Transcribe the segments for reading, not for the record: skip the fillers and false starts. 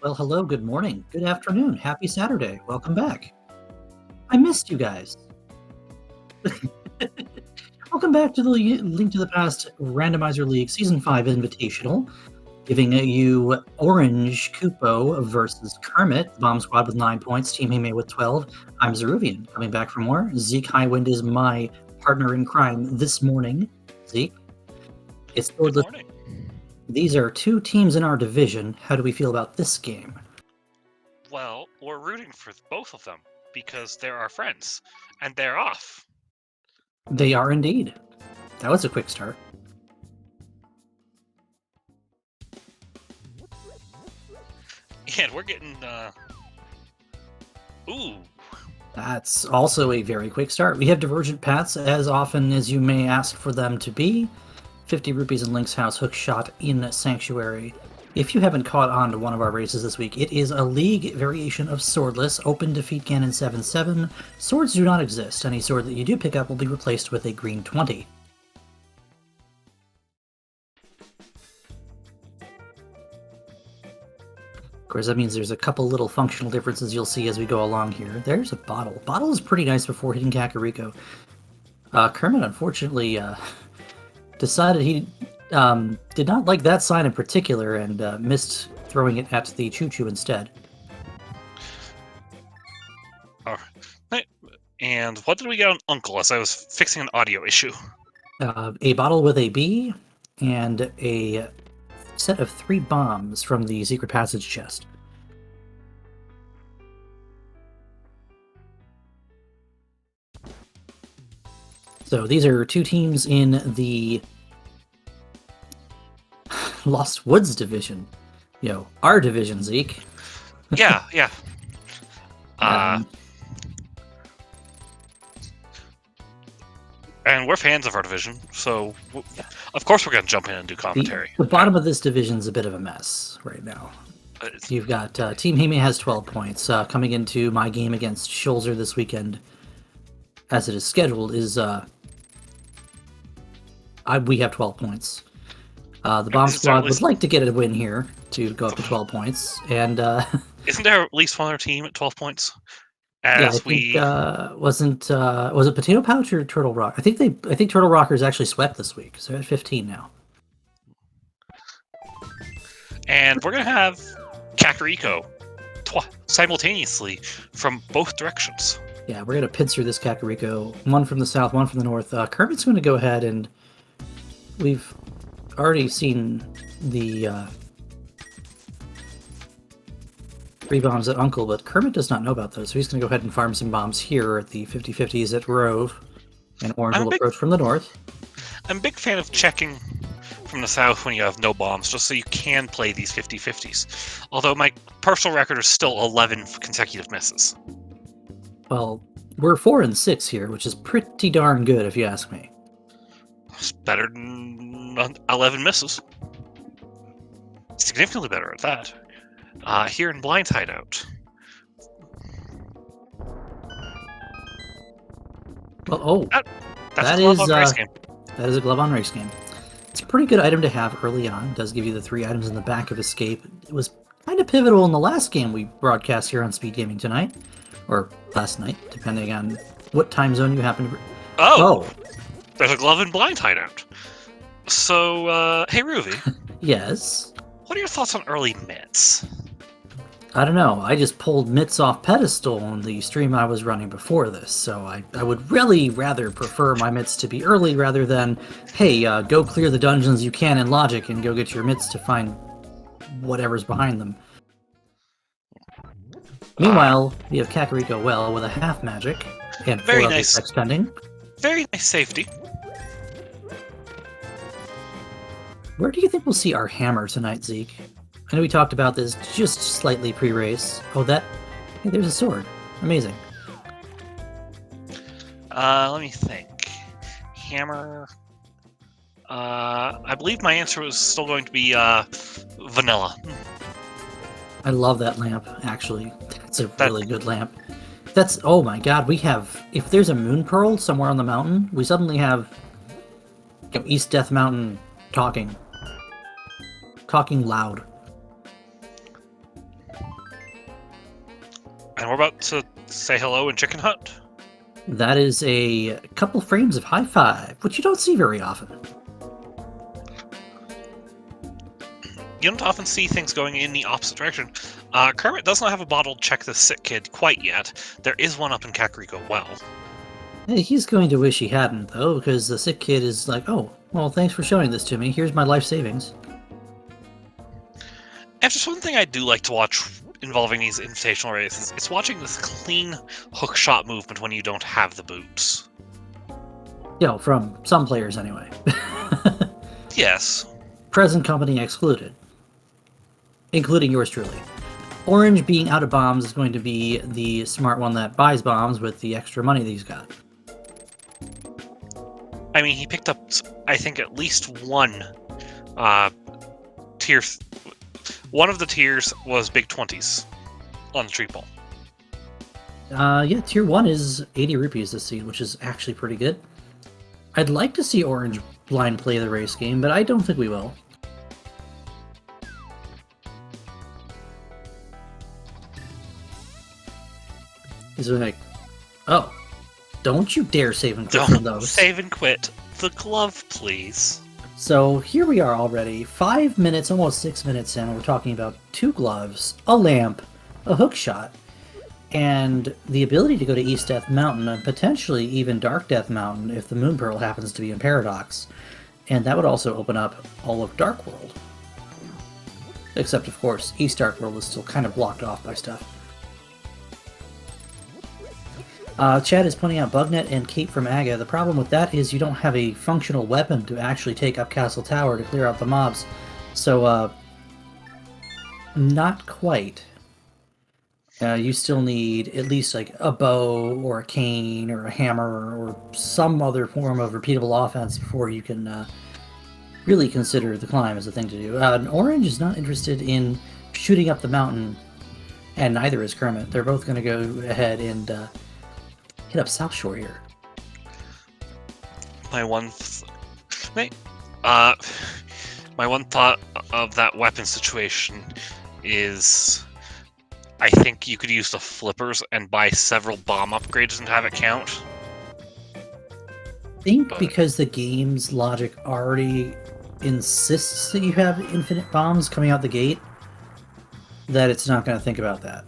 Well, hello, good morning, good afternoon, happy Saturday. Welcome back. I missed you guys. Welcome back to the Link to the Past Randomizer League Season 5 Invitational, giving you Orange Kupo versus Kermit, the Bomb Squad with 9 points, Team Hime with 12. I'm Zeruvian, coming back for more. Zeke Highwind is my partner in crime this morning. Zeke, it's Good morning. These are two teams in our division. How do we feel about this game? Well, we're rooting for both of them because they're our friends, and they're off. They are indeed. That was a quick start. And we're getting, ooh. That's also a very quick start. We have divergent paths as often as you may ask for them to be. 50 rupees in Link's House, hook shot in Sanctuary. If you haven't caught on to one of our races this week, it is a league variation of Swordless, open defeat Ganon 7-7. Swords do not exist. Any sword that you do pick up will be replaced with a green 20. Of course, that means there's a couple little functional differences you'll see as we go along here. There's a bottle. Bottle is pretty nice before hitting Kakariko. Kermit, unfortunately, decided he did not like that sign in particular and missed throwing it at the choo-choo instead. Alright. And what did we get on Uncle as I was fixing an audio issue? A bottle with a B and a set of 3 bombs from the secret passage chest. So these are two teams in the Lost Woods division. Our division, Zeke. Yeah. And we're fans of our division, so of course we're going to jump in and do commentary. The bottom of this division is a bit of a mess right now. You've got Team Hime has 12 points. Coming into my game against Schulzer this weekend, as it is scheduled, is we have 12 points. The Bomb Squad would like to get a win here to go up to 12 points, and isn't there at least one other team at 12 points? Was it Potato Pouch or Turtle Rock? I think Turtle Rockers actually swept this week, so they're at 15 now. And we're gonna have Kakariko simultaneously from both directions. Yeah, we're gonna pincer this Kakariko, one from the south, one from the north. Kermit's going to go ahead, and we've already seen the 3 bombs at Uncle, but Kermit does not know about those, so he's going to go ahead and farm some bombs here at the 50-50s at Rove, and Orange will approach from the north. I'm a big fan of checking from the south when you have no bombs, just so you can play these 50-50s. Although my personal record is still 11 consecutive misses. Well, we're 4 and 6 here, which is pretty darn good if you ask me. It's better than 11 misses. Significantly better at that. Here in Blind Hideout. Well, that is a glove on race game. It's a pretty good item to have early on. It does give you the 3 items in the back of Escape. It was kind of pivotal in the last game we broadcast here on SpeedGaming tonight, or last night, depending on what time zone you happen to. Oh! There's a glove in Blind Hideout. So, hey Ruby. Yes? What are your thoughts on early mitts? I don't know. I just pulled mitts off pedestal on the stream I was running before this, so I would really rather prefer my mitts to be early rather than, hey, go clear the dungeons you can in Logic and go get your mitts to find whatever's behind them. Meanwhile, we have Kakariko Well with a half magic and 4 nice pending. Very nice safety. Where do you think we'll see our hammer tonight, Zeke? I know we talked about this just slightly pre-race. Oh, hey, there's a sword. Amazing. Let me think. Hammer. I believe my answer was still going to be vanilla. I love that lamp, actually. That's a really good lamp. Oh my god, if there's a moon pearl somewhere on the mountain, we suddenly have East Death Mountain talking loud. And we're about to say hello in Chicken Hut. That is a couple frames of high five, which you don't see very often. You don't often see things going in the opposite direction. Kermit does not have a bottle to check the sick kid quite yet. There is one up in Kakariko well. Hey, he's going to wish he hadn't, though, because the sick kid is like, oh, well, thanks for showing this to me. Here's my life savings. And just one thing I do like to watch involving these invitational races, it's watching this clean hook shot movement when you don't have the boots. You know, from some players anyway. Yes. Present company excluded. Including yours truly. Orange being out of bombs is going to be the smart one that buys bombs with the extra money that he's got. I mean, he picked up, I think, at least one tier. One of the tiers was big 20s on the treat ball. Yeah, tier 1 is 80 rupees this seed, which is actually pretty good. I'd like to see Orange blind play the race game, but I don't think we will. He's like, oh, don't you dare save and quit from those. Save and quit. The glove, please. So here we are already, 5 minutes, almost 6 minutes in, we're talking about 2 gloves, a lamp, a hook shot, and the ability to go to East Death Mountain, and potentially even Dark Death Mountain if the Moon Pearl happens to be in Paradox. And that would also open up all of Dark World. Except, of course, East Dark World is still kind of blocked off by stuff. Chad is pointing out Bugnet and Kate from Aga. The problem with that is you don't have a functional weapon to actually take up Castle Tower to clear out the mobs. So, not quite. You still need at least like a bow or a cane or a hammer or some other form of repeatable offense before you can really consider the climb as a thing to do. And Orange is not interested in shooting up the mountain, and neither is Kermit. They're both going to go ahead and hit up South Shore here. My one thought of that weapon situation is, I think you could use the flippers and buy several bomb upgrades and have it count. I think because the game's logic already insists that you have infinite bombs coming out the gate, that it's not going to think about that.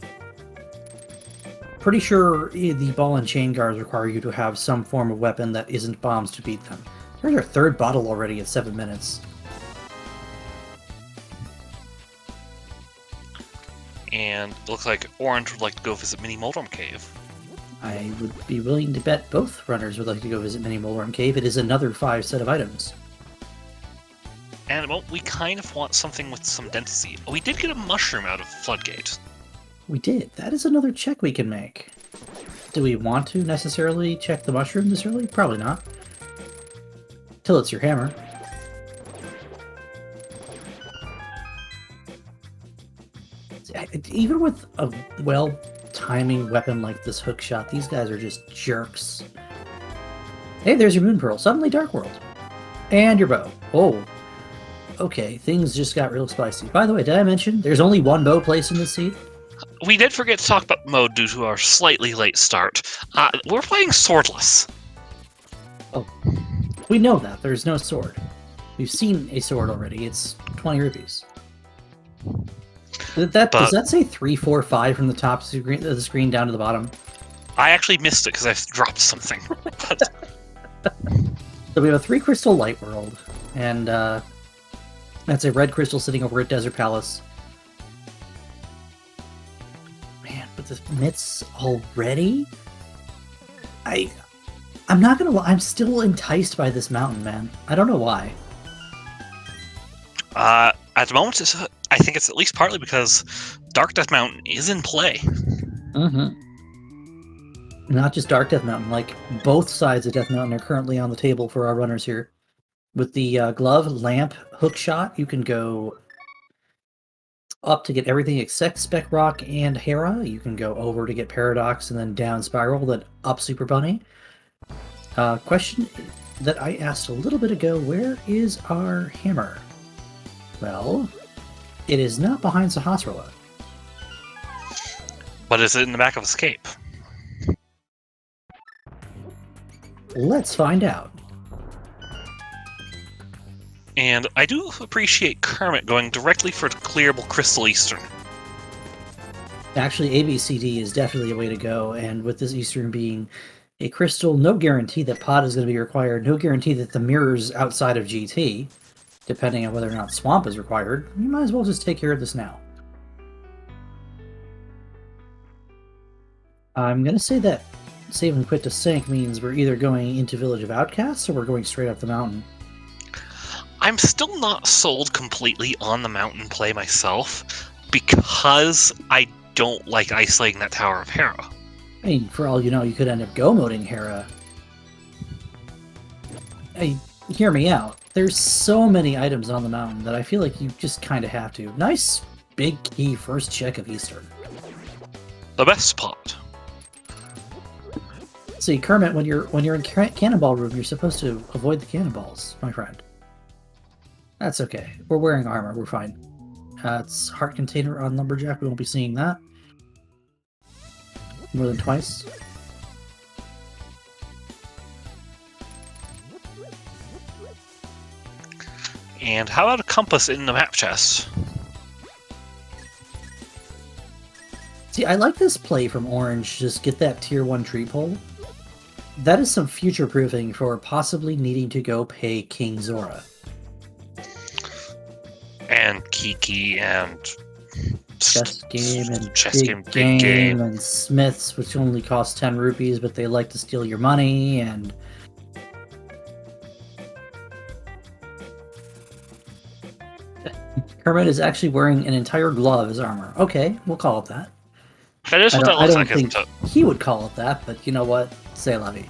Pretty sure the ball and chain guards require you to have some form of weapon that isn't bombs to beat them. There's our 3rd bottle already at 7 minutes. And it looks like Orange would like to go visit Mini Moldrum Cave. I would be willing to bet both runners would like to go visit Mini Moldrum Cave. It is another 5 set of items. And, well, we kind of want something with some density. We did get a mushroom out of Floodgate. We did. That is another check we can make. Do we want to necessarily check the mushroom this early? Probably not. Till it's your hammer. Even with a well-timing weapon like this hook shot, these guys are just jerks. Hey, there's your Moon Pearl. Suddenly Dark World. And your bow. Oh. Okay, things just got real spicy. By the way, did I mention there's only one bow placed in this seed? We did forget to talk about mode due to our slightly late start. We're playing swordless. Oh, we know that. There's no sword. We've seen a sword already. It's 20 rupees. Does that say 3, 4, 5 from the top of the screen down to the bottom? I actually missed it because I dropped something. So we have a 3 crystal light world, and that's a red crystal sitting over at Desert Palace. Man, but the mitts already? I'm not gonna lie, I'm still enticed by this mountain, man. I don't know why. At the moment, I think it's at least partly because Dark Death Mountain is in play. Mm-hmm. Not just Dark Death Mountain, like both sides of Death Mountain are currently on the table for our runners here. With the glove, lamp, hook shot, you can go up to get everything except Spec Rock and Hera. You can go over to get Paradox and then down Spiral, then up Super Bunny. Question that I asked a little bit ago, where is our hammer? Well, it is not behind Sahasrara. But is it in the back of Escape? Let's find out. And I do appreciate Kermit going directly for the clearable Crystal Eastern. Actually, ABCD is definitely a way to go, and with this Eastern being a crystal, no guarantee that pot is going to be required, no guarantee that the mirrors outside of GT, depending on whether or not Swamp is required, you might as well just take care of this now. I'm going to say that save and quit to sink means we're either going into Village of Outcasts or we're going straight up the mountain. I'm still not sold completely on the mountain play myself, because I don't like isolating that Tower of Hera. I mean, for all you know, you could end up go-moding Hera. Hey, hear me out. There's so many items on the mountain that I feel like you just kind of have to. Nice big key first check of Eastern. The best spot. See, Kermit, when you're in Cannonball Room, you're supposed to avoid the cannonballs, my friend. That's okay. We're wearing armor. We're fine. It's Heart Container on Lumberjack. We won't be seeing that more than twice. And how about a compass in the map chest? See, I like this play from Orange. Just get that tier 1 tree pole. That is some future-proofing for possibly needing to go pay King Zora. And Kiki and Chess game and Chess big Big Game and Smiths, which only cost 10 rupees, but they like to steal your money, and Kermit is actually wearing an entire glove as armor. Okay, we'll call it that. That is what that looks like, think isn't it? he would call it that, but you know what? C'est la vie.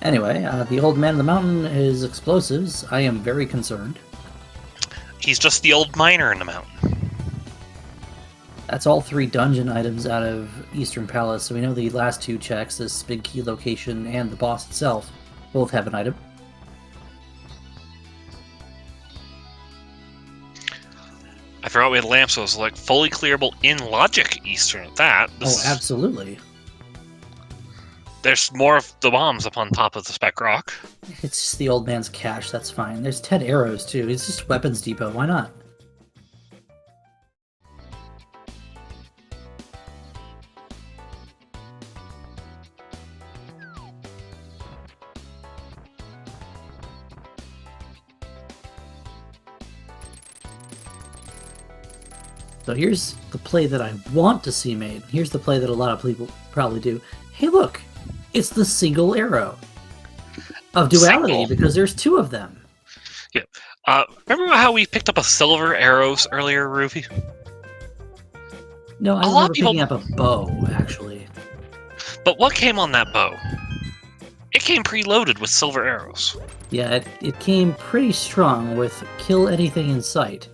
Anyway, the old man in the mountain is explosives. I am very concerned. He's just the old miner in the mountain. That's all 3 dungeon items out of Eastern Palace, so we know the last 2 checks, this big key location and the boss itself, both have an item. I forgot we had lamps, so it was like fully clearable in Logic Eastern at that. Absolutely. There's more of the bombs up on top of the spec rock. It's just the old man's cash, that's fine. There's 10 arrows too, it's just weapons depot, why not? So here's the play that I want to see made. Here's the play that a lot of people probably do. Hey look, it's the single arrow of duality, because there's 2 of them. Yeah. Remember how we picked up a silver arrows earlier, Ruby? No, I remember picking up a bow, actually. But what came on that bow? It came preloaded with silver arrows. Yeah, it came pretty strong with kill anything in sight,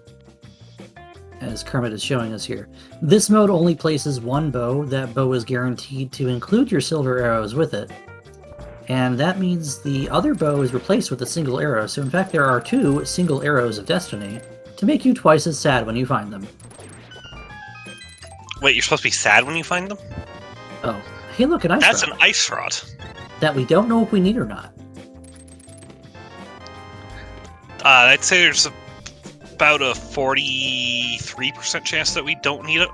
as Kermit is showing us here. This mode only places 1 bow. That bow is guaranteed to include your silver arrows with it. And that means the other bow is replaced with a single arrow, so in fact there are 2 single arrows of destiny to make you twice as sad when you find them. Wait, you're supposed to be sad when you find them? Oh, hey look, an ice That's rod. an ice rod. That we don't know if we need or not. I'd say there's about a 43% chance that we don't need it.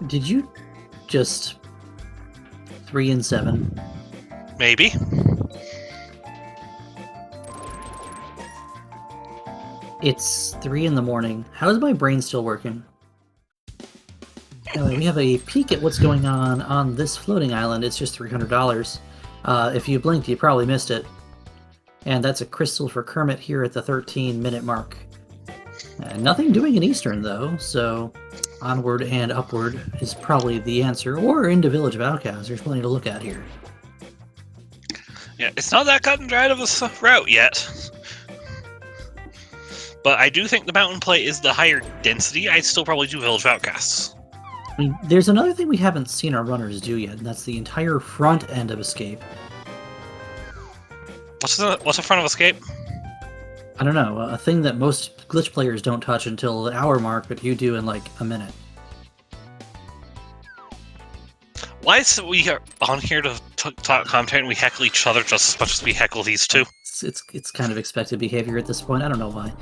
Did you just 3 and 7? Maybe. It's 3 in the morning. How is my brain still working? Anyway, we have a peek at what's going on this floating island. It's just $300. If you blinked, you probably missed it. And that's a crystal for Kermit here at the 13-minute mark. Nothing doing in Eastern, though, so onward and upward is probably the answer. Or into Village of Outcasts. There's plenty to look at here. Yeah, it's not that cut and dried of a route yet. But I do think the mountain play is the higher density. I'd still probably do Village of Outcasts. I mean, there's another thing we haven't seen our runners do yet, and that's the entire front end of Escape. What's the front of Escape? I don't know, a thing that most glitch players don't touch until the hour mark, but you do in like a minute. Why is it we are on here to talk commentary and we heckle each other just as much as we heckle these two? It's kind of expected behavior at this point. I don't know why.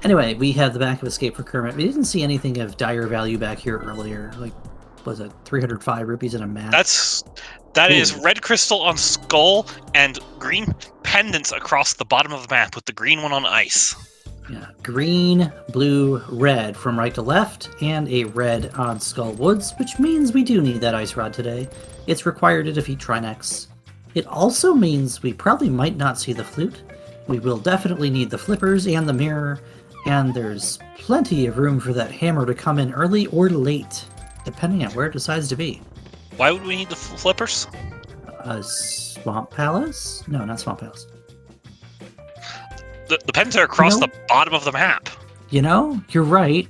Anyway, we have the back of Escape for Kermit. We didn't see anything of dire value back here earlier. Like, was it 305 rupees in a map? That is red crystal on skull and green pendants across the bottom of the map with the green one on ice. Yeah, green, blue, red from right to left, and a red on Skull Woods, which means we do need that ice rod today. It's required to defeat Trinex. It also means we probably might not see the flute. We will definitely need the flippers and the mirror, and there's plenty of room for that hammer to come in early or late, depending on where it decides to be. Why would we need the flippers? Swamp Palace? No, not Swamp Palace. The pens are across the bottom of the map. You know, you're right.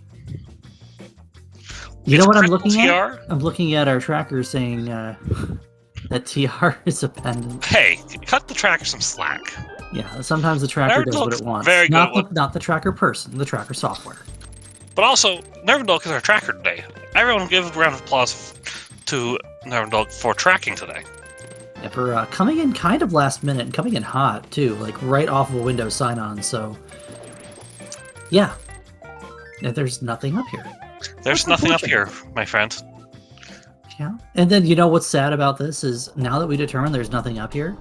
You know what I'm looking at? I'm looking at our tracker saying that TR is a pendant. Hey, cut the tracker some slack. Yeah, sometimes the tracker does what it wants. Very good. Not the tracker person, the tracker software. But also, Nervendog is our tracker today. Everyone give a round of applause to Nervendog for tracking today. Yeah, for coming in kind of last minute and coming in hot, too. Like, right off of a Windows sign-on, so... Yeah. And there's nothing up here. There's nothing up here, my friend. Yeah. And then, you know what's sad about this is, now that we determined there's nothing up here,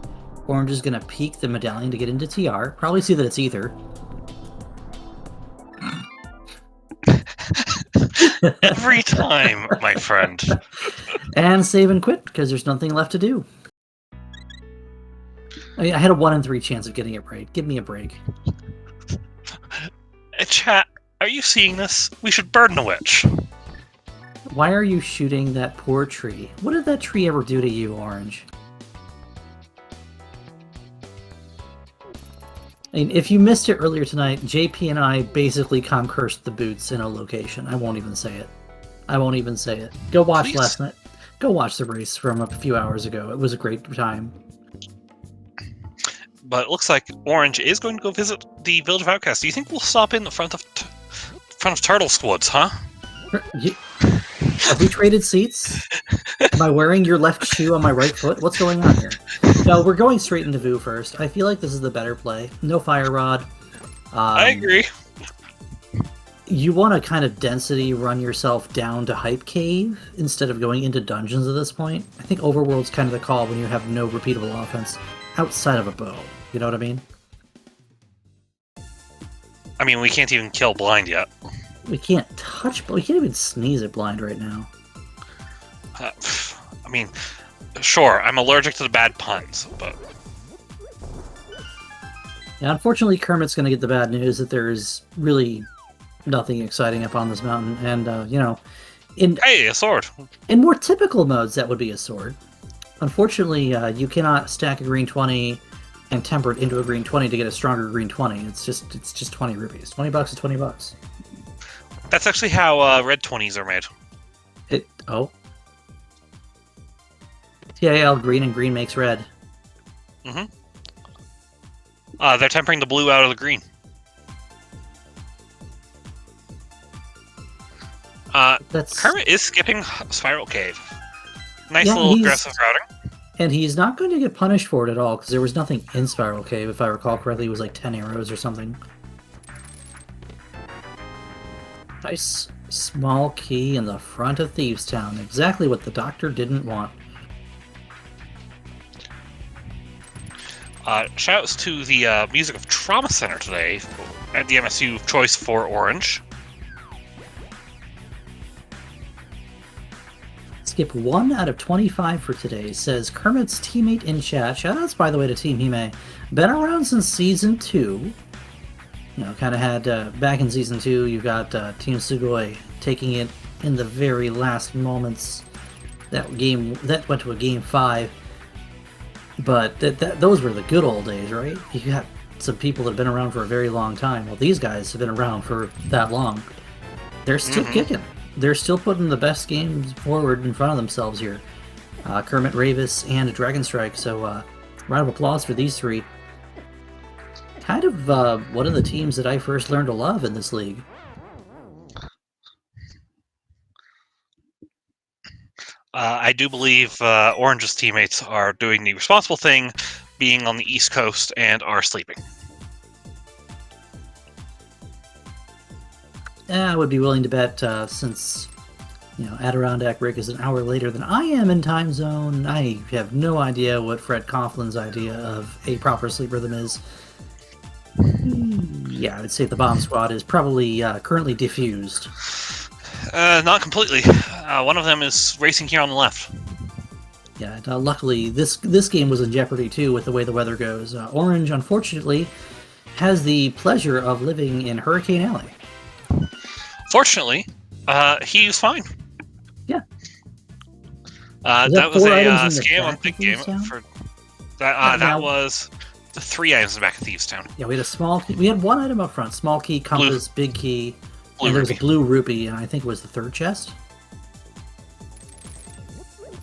Orange is going to peek the medallion to get into TR. Probably see that it's Ether. Every time, my friend. And save and quit, because there's nothing left to do. I mean, I had a 1 in 3 chance of getting it right. Give me a break. Chat, are you seeing this? We should burn the witch. Why are you shooting that poor tree? What did that tree ever do to you, Orange? I mean, if you missed it earlier tonight, JP and I basically cursed the boots in a location. I won't even say it. I won't even say it. Go watch last night. Go watch the race from a few hours ago. It was a great time. But it looks like Orange is going to go visit the Village of Outcasts. Do you think we'll stop in the front of Turtle Squads, huh? Have we traded seats? Am I wearing your left shoe on my right foot? What's going on here? No, we're going straight into Vu first. I feel like this is the better play. No Fire Rod. I agree. You want to kind of density run yourself down to Hype Cave instead of going into dungeons at this point. I think Overworld's kind of the call when you have no repeatable offense outside of a bow. You know what I mean? I mean, we can't even kill blind yet. We can't touch, but we can't even sneeze at blind right now. I mean, sure, I'm allergic to the bad puns, but... Yeah, unfortunately, Kermit's going to get the bad news that there's really nothing exciting up on this mountain, and, you know... Hey, a sword! In more typical modes, that would be a sword. Unfortunately, you cannot stack a green 20 and temper it into a green 20 to get a stronger green 20. It's just 20 rupees. 20 bucks is 20 bucks. That's actually how red 20s are made. Oh. TIL green and green makes red. Mm-hmm. They're tempering the blue out of the green. Kermit is skipping Spiral Cave. Nice little aggressive routing. And he's not going to get punished for it at all, because there was nothing in Spiral Cave. If I recall correctly, it was like 10 arrows or something. Nice small key in the front of Thieves Town. Exactly what the doctor didn't want. Shouts to the Music of Trauma Center today at the MSU Choice for Orange. Skip 1 out of 25 for today, says Kermit's teammate in chat. Shoutouts, by the way, to Team Hime. Been around since Season 2. You know, kind of had, back in Season 2, you got Team Sugoi taking it in the very last moments. That went to a Game 5. But those were the good old days, right? You got some people that have been around for a very long time. Well, these guys have been around for that long. They're still kicking. They're still putting the best games forward in front of themselves here. Kermit, Ravis, and Dragon Strike. So, round of applause for these three. kind of one of the teams that I first learned to love in this league. I do believe Orange's teammates are doing the responsible thing, being on the East Coast, and are sleeping. I would be willing to bet, since Adirondack Rick is an hour later than I am in time zone, I have no idea what Fred Coughlin's idea of a proper sleep rhythm is. Yeah, I would say the bomb squad is probably currently diffused. Not completely. One of them is racing here on the left. Yeah, luckily this game was in jeopardy too with the way the weather goes. Orange, unfortunately, has the pleasure of living in Hurricane Alley. Fortunately, he's fine. Yeah. That was a scam on back Big of Game. Thievestown? For that was the 3 items in the back of Thievestown. Yeah, we had a small key. We had one item up front: small key, compass, big key, and there was a blue rupee, and I think it was the third chest.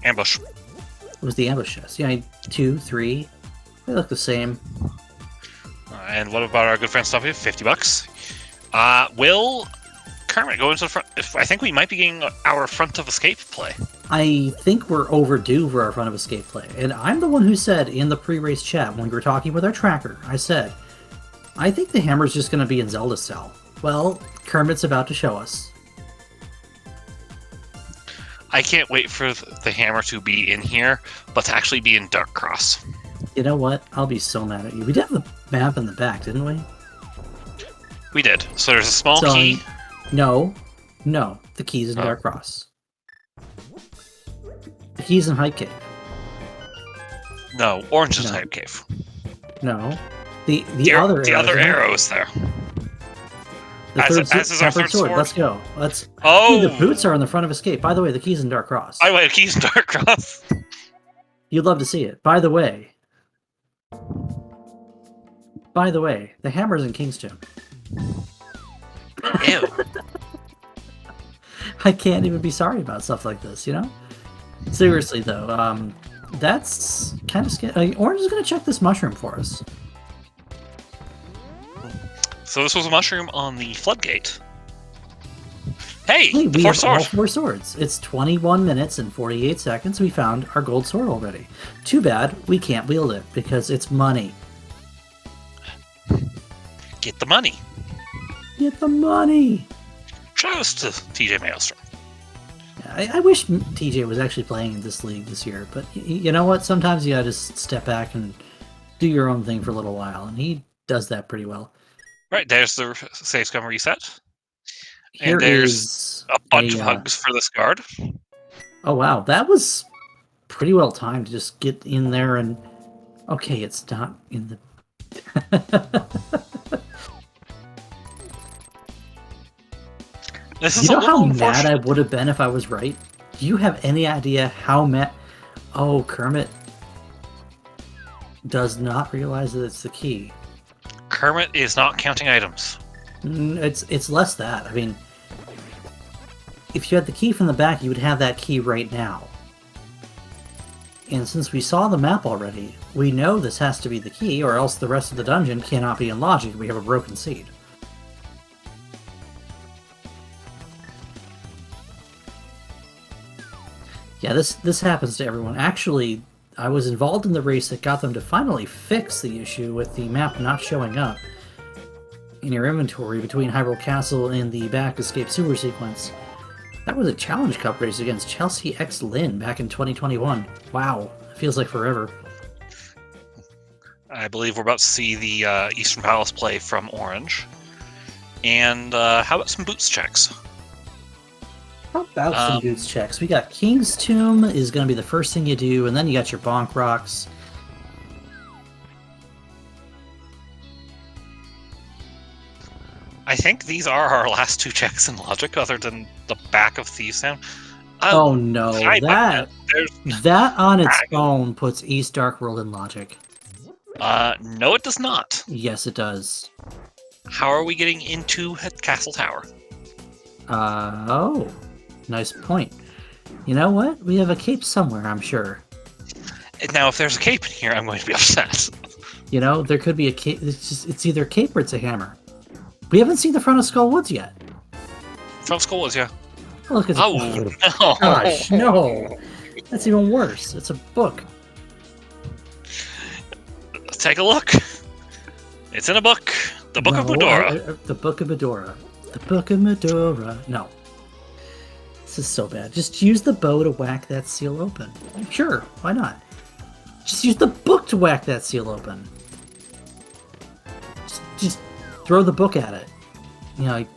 Ambush. It was the ambush chest. Yeah, 2, 3. They look the same. And what about our good friend Stuffy? $50. Will Kermit go into the front? I think we might be getting our front of escape play. I think we're overdue for our front of escape play. And I'm the one who said in the pre-race chat when we were talking with our tracker, I said, I think the hammer's just going to be in Zelda's cell. Well, Kermit's about to show us. I can't wait for the hammer to be in here, but to actually be in Dark Cross. You know what? I'll be so mad at you. We did have the map in the back, didn't we? We did. So there's a small key. No. The key's in Dark Cross. The key's in Hype Cave. No, Orange is Hype Cave. No. The other arrow is there. The third sword. Let's go. Oh! Dude, the boots are on the front of escape. By the way, the key's in Dark Cross. By the way, the key's in Dark Cross. You'd love to see it. By the way, the hammer's in Kingstown. Ew. I can't even be sorry about stuff like this, Seriously, though, that's kind of scary. Orange is going to check this mushroom for us. So this was a mushroom on the floodgate. Hey, we four have swords. all 4 swords. It's 21 minutes and 48 seconds. We found our gold sword already. Too bad we can't wield it because it's money. Get the money. Get the money. Shout out to TJ Maelstrom. I wish TJ was actually playing in this league this year, but you know what? Sometimes you gotta just step back and do your own thing for a little while, and he does that pretty well. Right, there's the save scum reset. Here and there's a bunch of hugs for this guard. Oh wow, that was pretty well timed to just get in there and... Okay, it's not in the... This is you know how mad I would have been if I was right? Do you have any idea how mad... Oh, Kermit does not realize that it's the key. Kermit is not counting items. It's less that. I mean, if you had the key from the back, you would have that key right now. And since we saw the map already, we know this has to be the key, or else the rest of the dungeon cannot be in logic. We have a broken seed. Yeah, this happens to everyone. Actually, I was involved in the race that got them to finally fix the issue with the map not showing up in your inventory between Hyrule Castle and the back escape sewer sequence. That was a Challenge Cup race against Chelsea X Lynn back in 2021. Wow, it feels like forever. I believe we're about to see the Eastern Palace play from Orange. And how about some boots checks? How about some boots checks? We got King's Tomb is going to be the first thing you do, and then you got your Bonk Rocks. I think these are our last 2 checks in logic, other than the back of Thievestown. Oh no, that on its own puts East Dark World in logic. No it does not. Yes it does. How are we getting into Castle Tower? Oh, nice point. You know what? We have a cape somewhere, I'm sure. Now if there's a cape in here, I'm going to be upset. You know, there could be a cape. It's either a cape or it's a hammer. We haven't seen the front of Skull Woods yet. From school is, yeah. Oh, look, it's Oh, no. gosh, no. That's even worse. It's a book. Let's take a look. It's in a book. The Book of No, Medora. The Book of Medora. The Book of Medora. No. This is so bad. Just use the bow to whack that seal open. Sure, why not? Just use the book to whack that seal open. Just throw the book at it. You know, like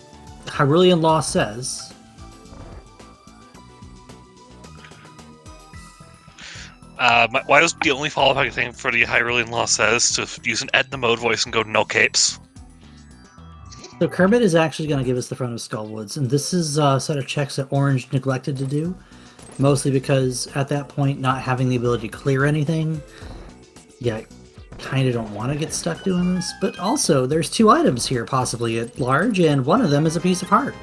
Hyrulean law says. Why was the only follow-up I think for the Hyrulean law says to use an Edna mode voice and go no capes? So Kermit is actually going to give us the front of Skullwoods, and this is a set of checks that Orange neglected to do, mostly because at that point, not having the ability to clear anything, yeah, kind of don't want to get stuck doing this. But also, there's 2 items here possibly at large, and one of them is a piece of heart.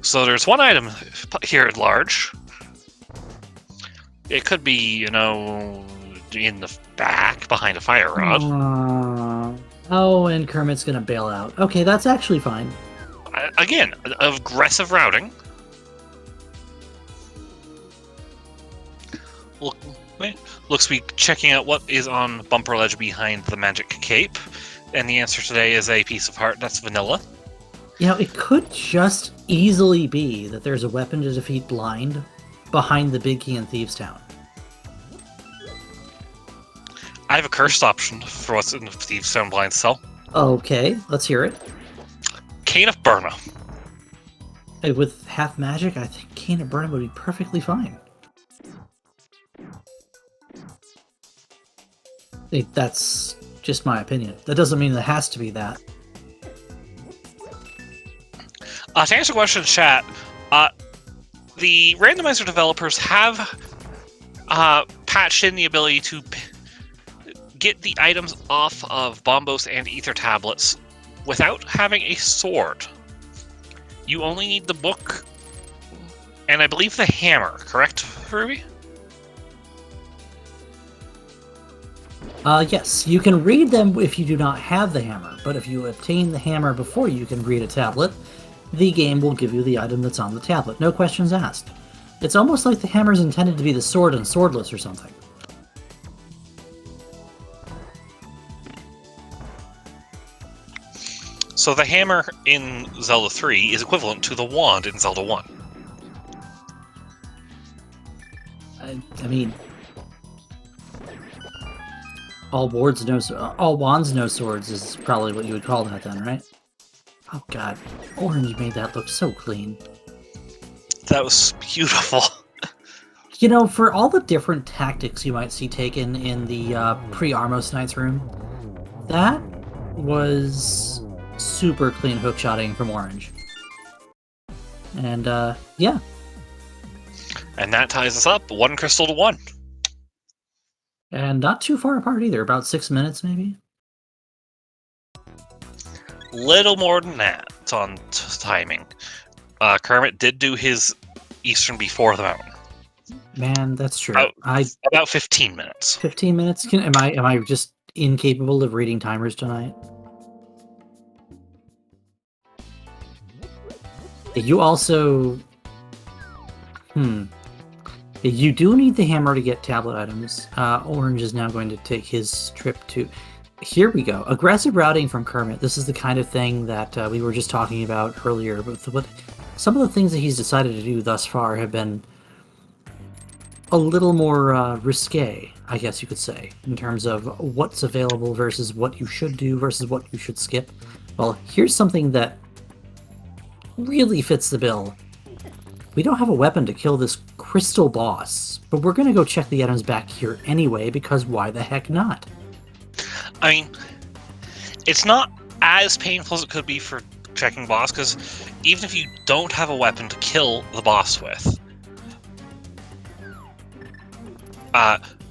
So there's one item here at large. It could be, you know, in the back behind a fire rod. Oh, and Kermit's gonna bail out. Okay, that's actually fine. Again, aggressive routing. Looks to be checking out what is on bumper ledge behind the magic cape, and the answer today is a piece of heart. That's vanilla. You know, it could just easily be that there's a weapon to defeat blind behind the Big Key in Thieves Town. I have a cursed option for what's in the Thieves Town blind cell. Okay, let's hear it. Cane of Burma. Hey, with half magic, I think Cane of Burma would be perfectly fine. Hey, that's just my opinion. That doesn't mean it has to be that. To answer the question in chat, the Randomizer developers have patched in the ability to get the items off of Bombos and Ether tablets without having a sword. You only need the book and I believe the hammer, correct, Ruby? Yes, you can read them if you do not have the hammer, but if you obtain the hammer before you can read a tablet, the game will give you the item that's on the tablet. No questions asked. It's almost like the hammer's intended to be the sword in Swordless or something. So the hammer in Zelda 3 is equivalent to the wand in Zelda 1. I mean, all wands, no swords is probably what you would call that then, right? Oh god, Orange made that look so clean. That was beautiful. You know, for all the different tactics you might see taken in the pre-Armos Knights room, that was super clean hookshotting from Orange. And, yeah. And that ties us up 1 crystal to 1. And not too far apart either, about 6 minutes maybe. Little more than that on timing. Kermit did do his Eastern before the mountain. Man, that's true. About 15 minutes. 15 minutes? Am I just incapable of reading timers tonight? You also... You do need the hammer to get tablet items. Orange is now going to take his trip to... Here we go. Aggressive routing from Kermit. This is the kind of thing that we were just talking about earlier. But some of the things that he's decided to do thus far have been a little more risque, I guess you could say, in terms of what's available versus what you should do versus what you should skip. Well, here's something that really fits the bill. We don't have a weapon to kill this crystal boss, but we're going to go check the items back here anyway, because why the heck not? I mean, it's not as painful as it could be for checking boss, because even if you don't have a weapon to kill the boss with,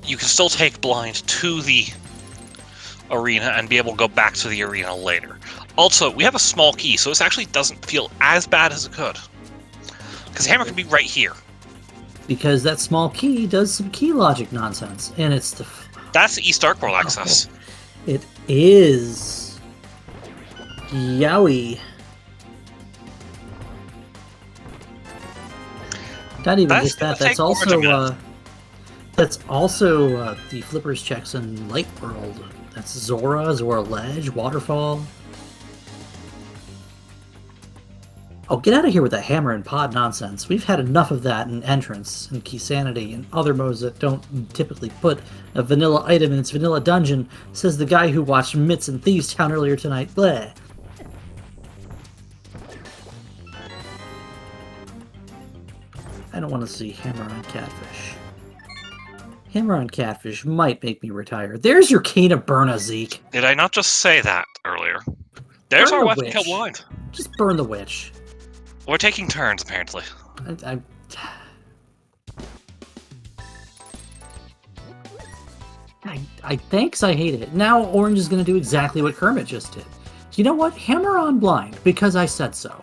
you can still take blind to the arena and be able to go back to the arena later. Also, we have a small key, so this actually doesn't feel as bad as it could. Because the hammer can be right here. Because that small key does some key logic nonsense, and it's the... That's the East Dark World access. It is. Yowie. Not even That's just that. gonna take Orange a minute. That's also the Flippers checks in Light World. That's Zora, Zora Ledge, Waterfall. Oh, get out of here with that hammer and pod nonsense. We've had enough of that in Entrance and Key Sanity and other modes that don't typically put a vanilla item in its vanilla dungeon, says the guy who watched Mitts and Thieves Town earlier tonight. Bleh. I don't want to see hammer on catfish. Hammer on catfish might make me retire. There's your Cane of Burna, Zeke. Did I not just say that earlier? There's Burn our the weapon witch. kill blind. Just burn the witch. We're taking turns, apparently. I thanks, I hate it. Now Orange is going to do exactly what Kermit just did. You know what? Hammer on blind because I said so.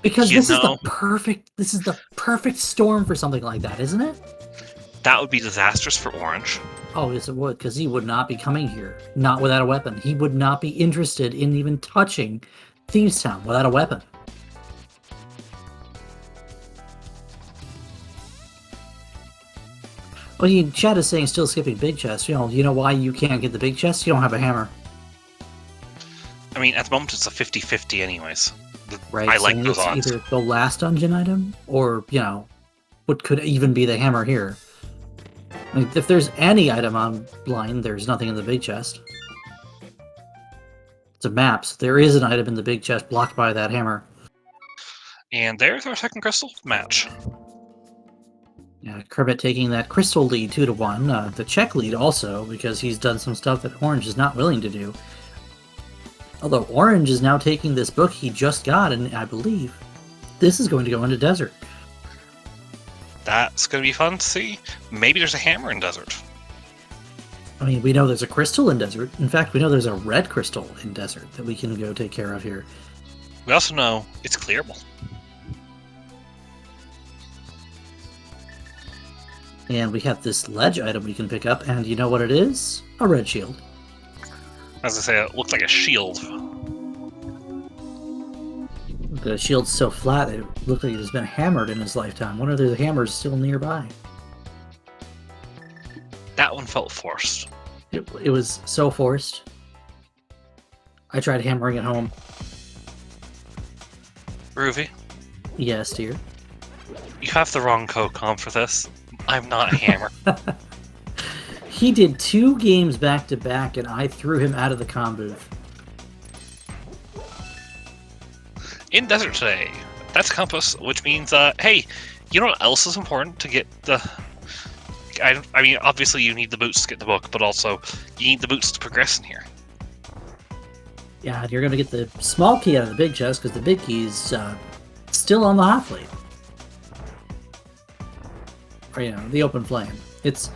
Because this is the perfect storm for something like that, isn't it? That would be disastrous for Orange. Oh, yes, it would, because he would not be coming here, not without a weapon. He would not be interested in even touching Thieves Town without a weapon. Well, chat is saying still skipping big chest. You know why you can't get the big chest? You don't have a hammer. I mean, at the moment it's a 50-50 anyways. Right, I like so those it's odds. either the last dungeon item, or, what could even be the hammer here. I mean, if there's any item on blind, there's nothing in the big chest. It's a map, so there is an item in the big chest blocked by that hammer. And there's our second crystal match. Yeah, Kermit taking that crystal lead 2-1. The check lead also, because he's done some stuff that Orange is not willing to do. Although Orange is now taking this book he just got, and I believe this is going to go into Desert. That's going to be fun to see. Maybe there's a hammer in Desert. I mean, we know there's a crystal in Desert. In fact, we know there's a red crystal in Desert that we can go take care of here. We also know it's clearable. And we have this ledge item we can pick up, and you know what it is? A red shield. As I say, it looks like a shield. The shield's so flat, it looked like it has been hammered in his lifetime. Wonder if there's a hammer still nearby. That one felt forced. It was so forced. I tried hammering it home. Ruby, Yes, dear. you have the wrong co-com for this. I'm not a hammer. He did 2 games back to back, and I threw him out of the comm booth. In Desert today, that's Compass, which means, hey, you know what else is important to get the... I mean, obviously you need the boots to get the book, but also you need the boots to progress in here. Yeah, and you're going to get the small key out of the big chest, because the big key's still on the hot plate. Or, the open flame. It's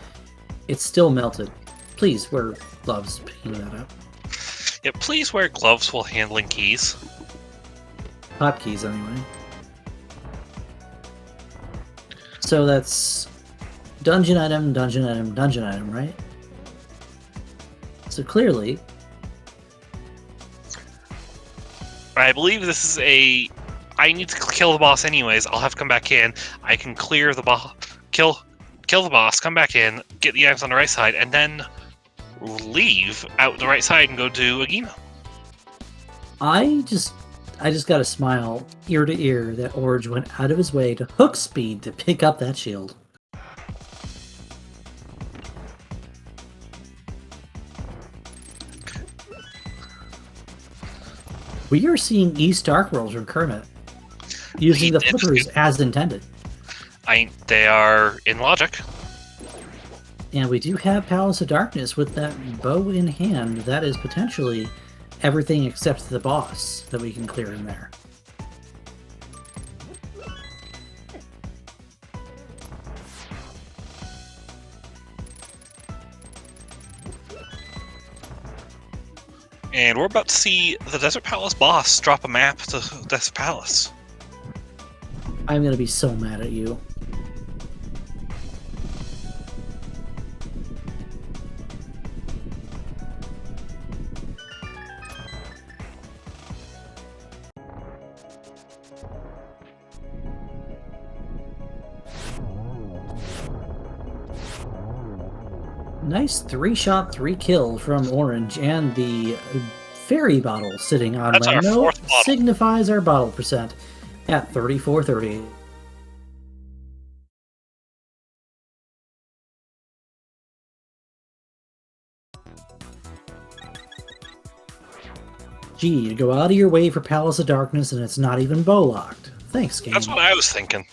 still melted. Please wear gloves picking that up. Yeah, please wear gloves while handling keys. Hotkeys, anyway. So that's dungeon item, dungeon item, dungeon item, right? So clearly... I believe this is a... I need to kill the boss anyways. I'll have to come back in. I can clear the boss... Kill the boss, come back in, get the items on the right side, and then leave out the right side and go do Agina. I just got a smile ear to ear that Orange went out of his way to hook speed to pick up that shield. We are seeing East Dark Rolls from Kermit, using the flippers as intended. They are in logic. And we do have Palace of Darkness with that bow in hand. That is potentially everything except the boss that we can clear in there. And we're about to see the Desert Palace boss drop a map to Desert Palace. I'm going to be so mad at you. Nice 3-shot, 3-kill from Orange, and the fairy bottle sitting on That's our Lando fourth bottle. signifies our bottle percent at 3430. Gee, you go out of your way for Palace of Darkness and it's not even bow locked. Thanks, game. That's what I was thinking.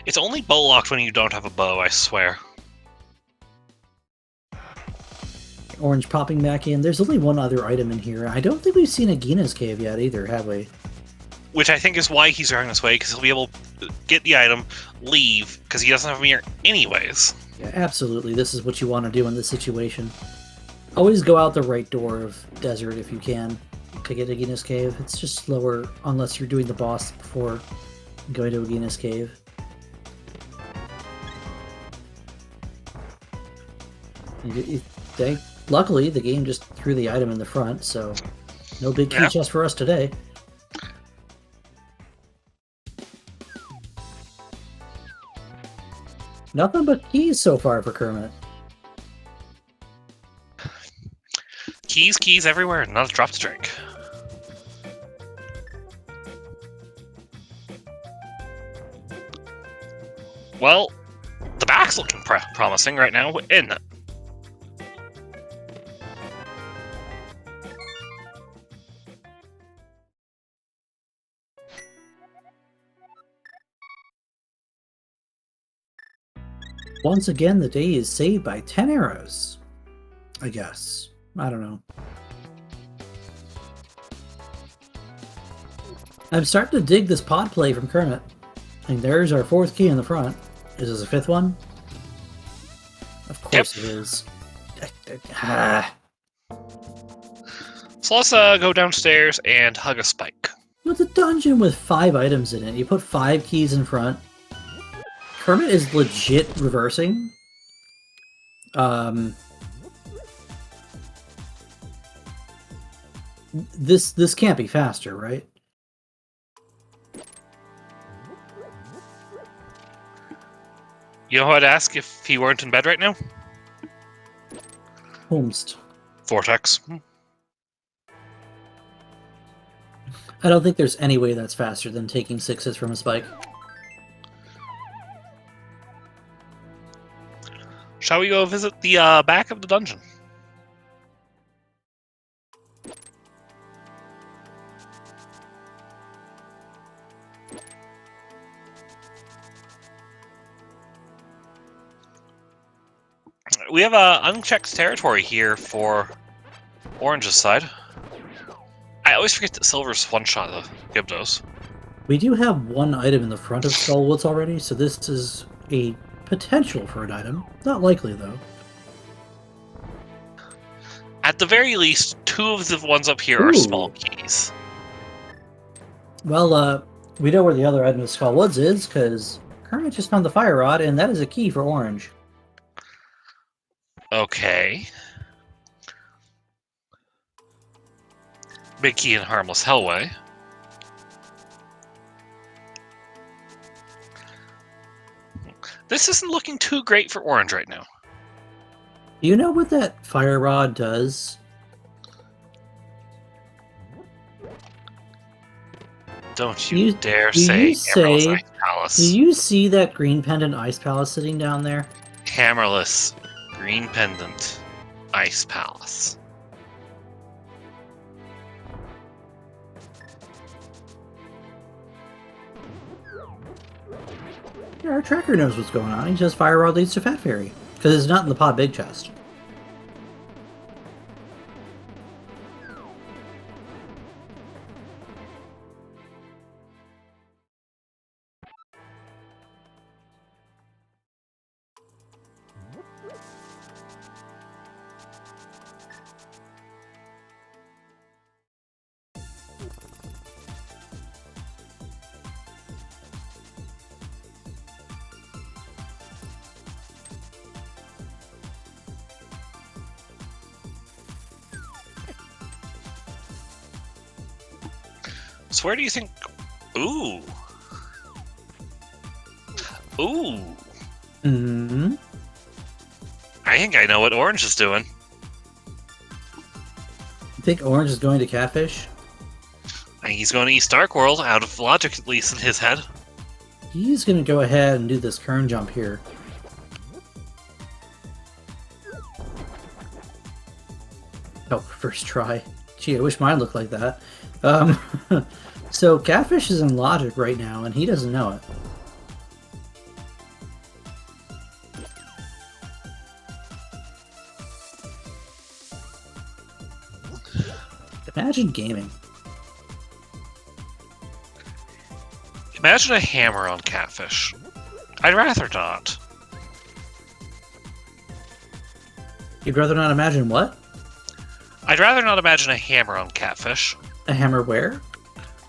It's only bow locked when you don't have a bow, I swear. Orange popping back in. There's only one other item in here. I don't think we've seen a Gina's cave yet either, have we? Which I think is why he's running this way, because he'll be able to get the item, leave, because he doesn't have a mirror anyways. Yeah, absolutely. This is what you want to do in this situation. Always go out the right door of desert if you can to get to Gina's cave. It's just slower unless you're doing the boss before going to Gina's cave. Luckily, the game just threw the item in the front, so no big key chest for us today. Nothing but keys so far for Kermit. Keys everywhere, not a drop to drink. Well, the back's looking promising right now, isn't it? Once again, the day is saved by 10 arrows. I guess. I don't know. I'm starting to dig this pod play from Kermit. And there's our 4th key in the front. Is this a 5th one? Of course it is. So let's go downstairs and hug a spike. With a dungeon with 5 items in it, you put 5 keys in front. Kermit is legit reversing. This can't be faster, right? You know who I'd ask if he weren't in bed right now? Homest. Vortex. I don't think there's any way that's faster than taking 6s from a spike. Shall we go visit the back of the dungeon? We have unchecked territory here for Orange's side. I always forget that Silver's one-shot the Gibdos. We do have one item in the front of Skullwoods already, so this is a potential for an item. Not likely, though. At the very least, 2 of the ones up here are small keys. Well, we know where the other item of Skullwoods is, because Kermit just found the fire rod, and that is a key for Orange. Okay. Big key in Harmless Hellway. This isn't looking too great for Orange right now. Do you know what that fire rod does? Don't you dare say Hammerless Ice Palace. Do you see that green pendant ice palace sitting down there? Hammerless Green Pendant Ice Palace. Yeah, our tracker knows what's going on. He says fire rod leads to Fat Fairy. Because it's not in the pod big chest. So where do you think Ooh. Ooh. Mm-hmm. I think I know what Orange is doing. You think Orange is going to Catfish? I think he's going to East Dark World, out of logic at least in his head. He's going to go ahead and do this kern jump here. Oh, first try. Gee, I wish mine looked like that. So Catfish is in logic right now, and he doesn't know it. Imagine gaming. Imagine a hammer on Catfish. I'd rather not. You'd rather not imagine what? I'd rather not imagine a hammer on Catfish. A hammer where?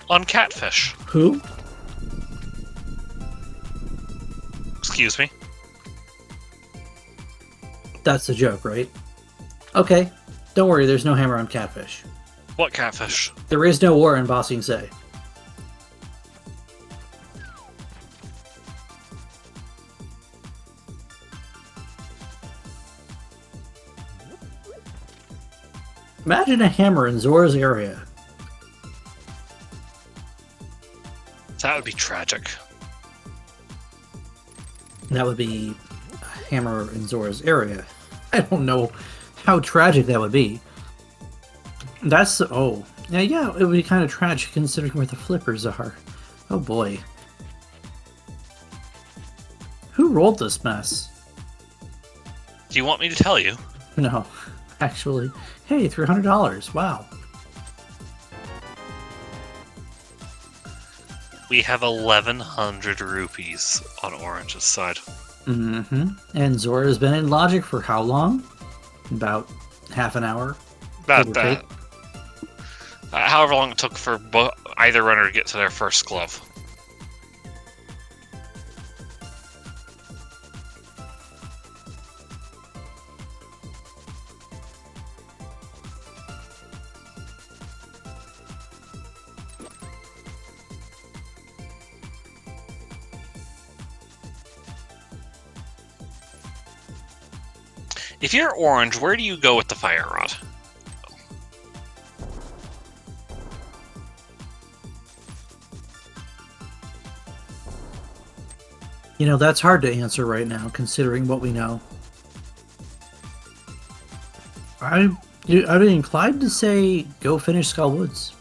On Catfish. Who? Excuse me. That's the joke, right? Okay, don't worry, there's no hammer on Catfish. What Catfish? There is no war in Ba Sing Se. Imagine a hammer in Zora's area. That would be tragic. That would be a hammer in Zora's area. I don't know how tragic that would be. That's... oh. Yeah, it would be kind of tragic considering where the flippers are. Oh boy. Who rolled this mess? Do you want me to tell you? No, actually. Hey, $300. Wow. We have 1,100 rupees on Orange's side. Mm-hmm. And Zora's been in logic for how long? About half an hour? About that. However long it took for either runner to get to their first glove. If you're Orange, where do you go with the fire rod? You know, that's hard to answer right now, considering what we know. I'd be inclined to say go finish Skull Woods.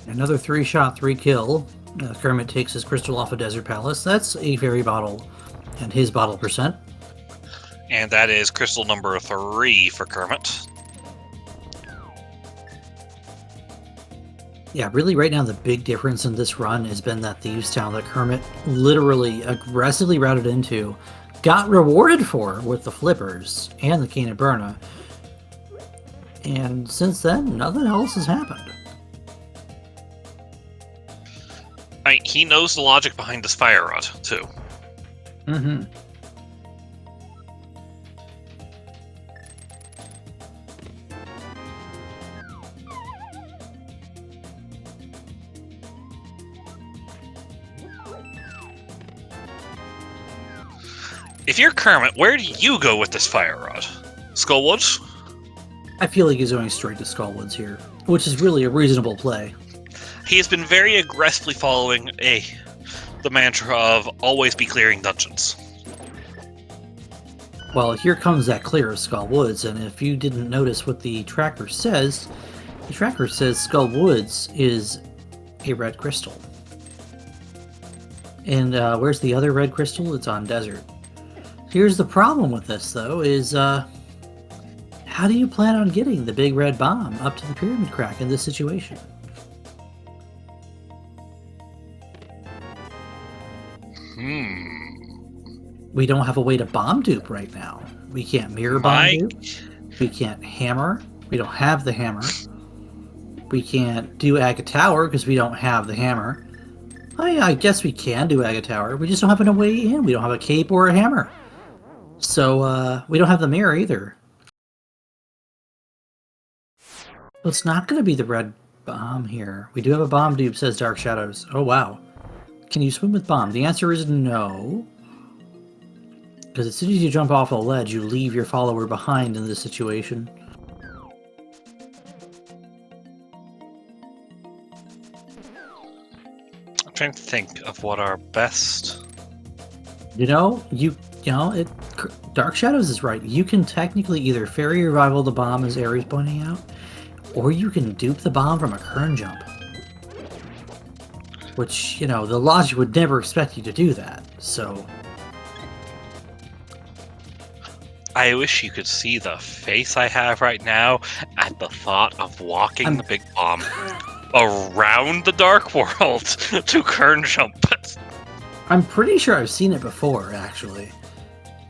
Another 3-shot, 3-kill. Kermit takes his crystal off of Desert Palace. That's a fairy bottle and his bottle percent. And that is crystal number 3 for Kermit. Yeah, really right now the big difference in this run has been that Thieves Town that Kermit literally aggressively routed into, got rewarded for with the flippers and the Cane of Burna. And since then, nothing else has happened. He knows the logic behind this fire rod, too. Mm-hmm. If you're Kermit, where do you go with this fire rod? Skullwoods? I feel like he's going straight to Skullwoods here, which is really a reasonable play. He has been very aggressively following the mantra of always be clearing dungeons. Well, here comes that clear of Skull Woods, and if you didn't notice what the tracker says Skull Woods is a red crystal. And where's the other red crystal? It's on Desert. Here's the problem with this, though, is How do you plan on getting the big red bomb up to the pyramid crack in this situation? We don't have a way to bomb dupe right now. We can't mirror bomb dupe. We can't hammer. We don't have the hammer. We can't do Aga Tower because we don't have the hammer. I guess we can do Aga Tower. We just don't have a way in. We don't have a cape or a hammer. So we don't have the mirror either. So it's not going to be the red bomb here. We do have a bomb dupe, says Dark Shadows. Oh, wow. Can you swim with bomb? The answer is no. Because as soon as you jump off a ledge, you leave your follower behind in this situation. I'm trying to think of what our best... Dark Shadows is right. You can technically either fairy revival the bomb, as Aries pointing out, or you can dupe the bomb from a kern jump. Which, the logic would never expect you to do that, so... I wish you could see the face I have right now at the thought of walking the big bomb around the Dark World to kern jump. I'm pretty sure I've seen it before, actually.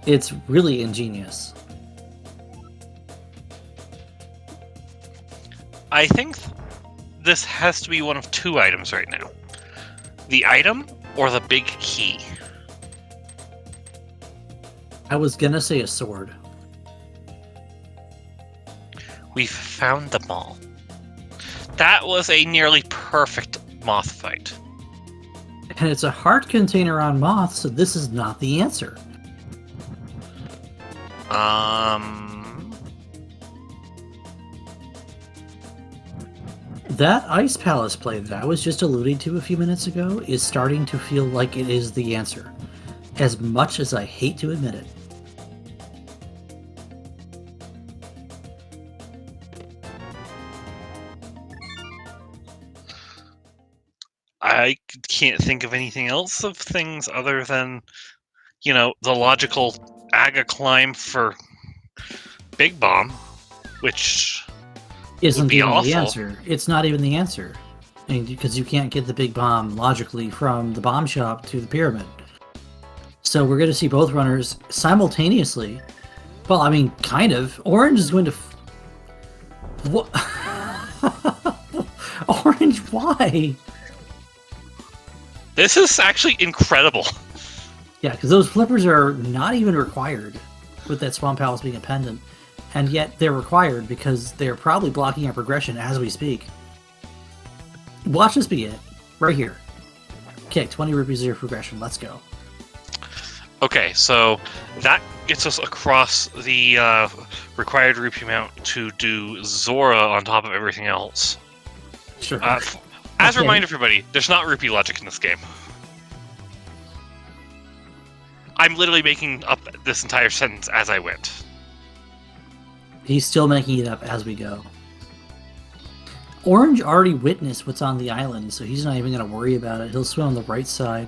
It's really ingenious. I think this has to be one of two items right now. The item or the big key. I was gonna say a sword. We've found them all. That was a nearly perfect moth fight. And it's a heart container on moth, so this is not the answer. That Ice Palace play that I was just alluding to a few minutes ago is starting to feel like it is the answer, as much as I hate to admit it. I can't think of anything else of things other than, the logical Aga climb for Big Bomb, which isn't even awful. The answer. It's not even the answer. Because you can't get the big bomb logically from the bomb shop to the pyramid. So we're going to see both runners simultaneously. Well, I mean, kind of. Orange is going to... What? Orange, why? This is actually incredible. Yeah, because those flippers are not even required with that Swamp Palace being a pendant. And yet they're required because they're probably blocking our progression as we speak. Watch this be it. Right here. Okay, 20 rupees of your progression. Let's go. Okay, so that gets us across the required rupee amount to do Zora on top of everything else. Sure. As a reminder, everybody, there's not rupee logic in this game. I'm literally making up this entire sentence as I went. He's still making it up as we go. Orange already witnessed what's on the island, so he's not even going to worry about it. He'll swim on the right side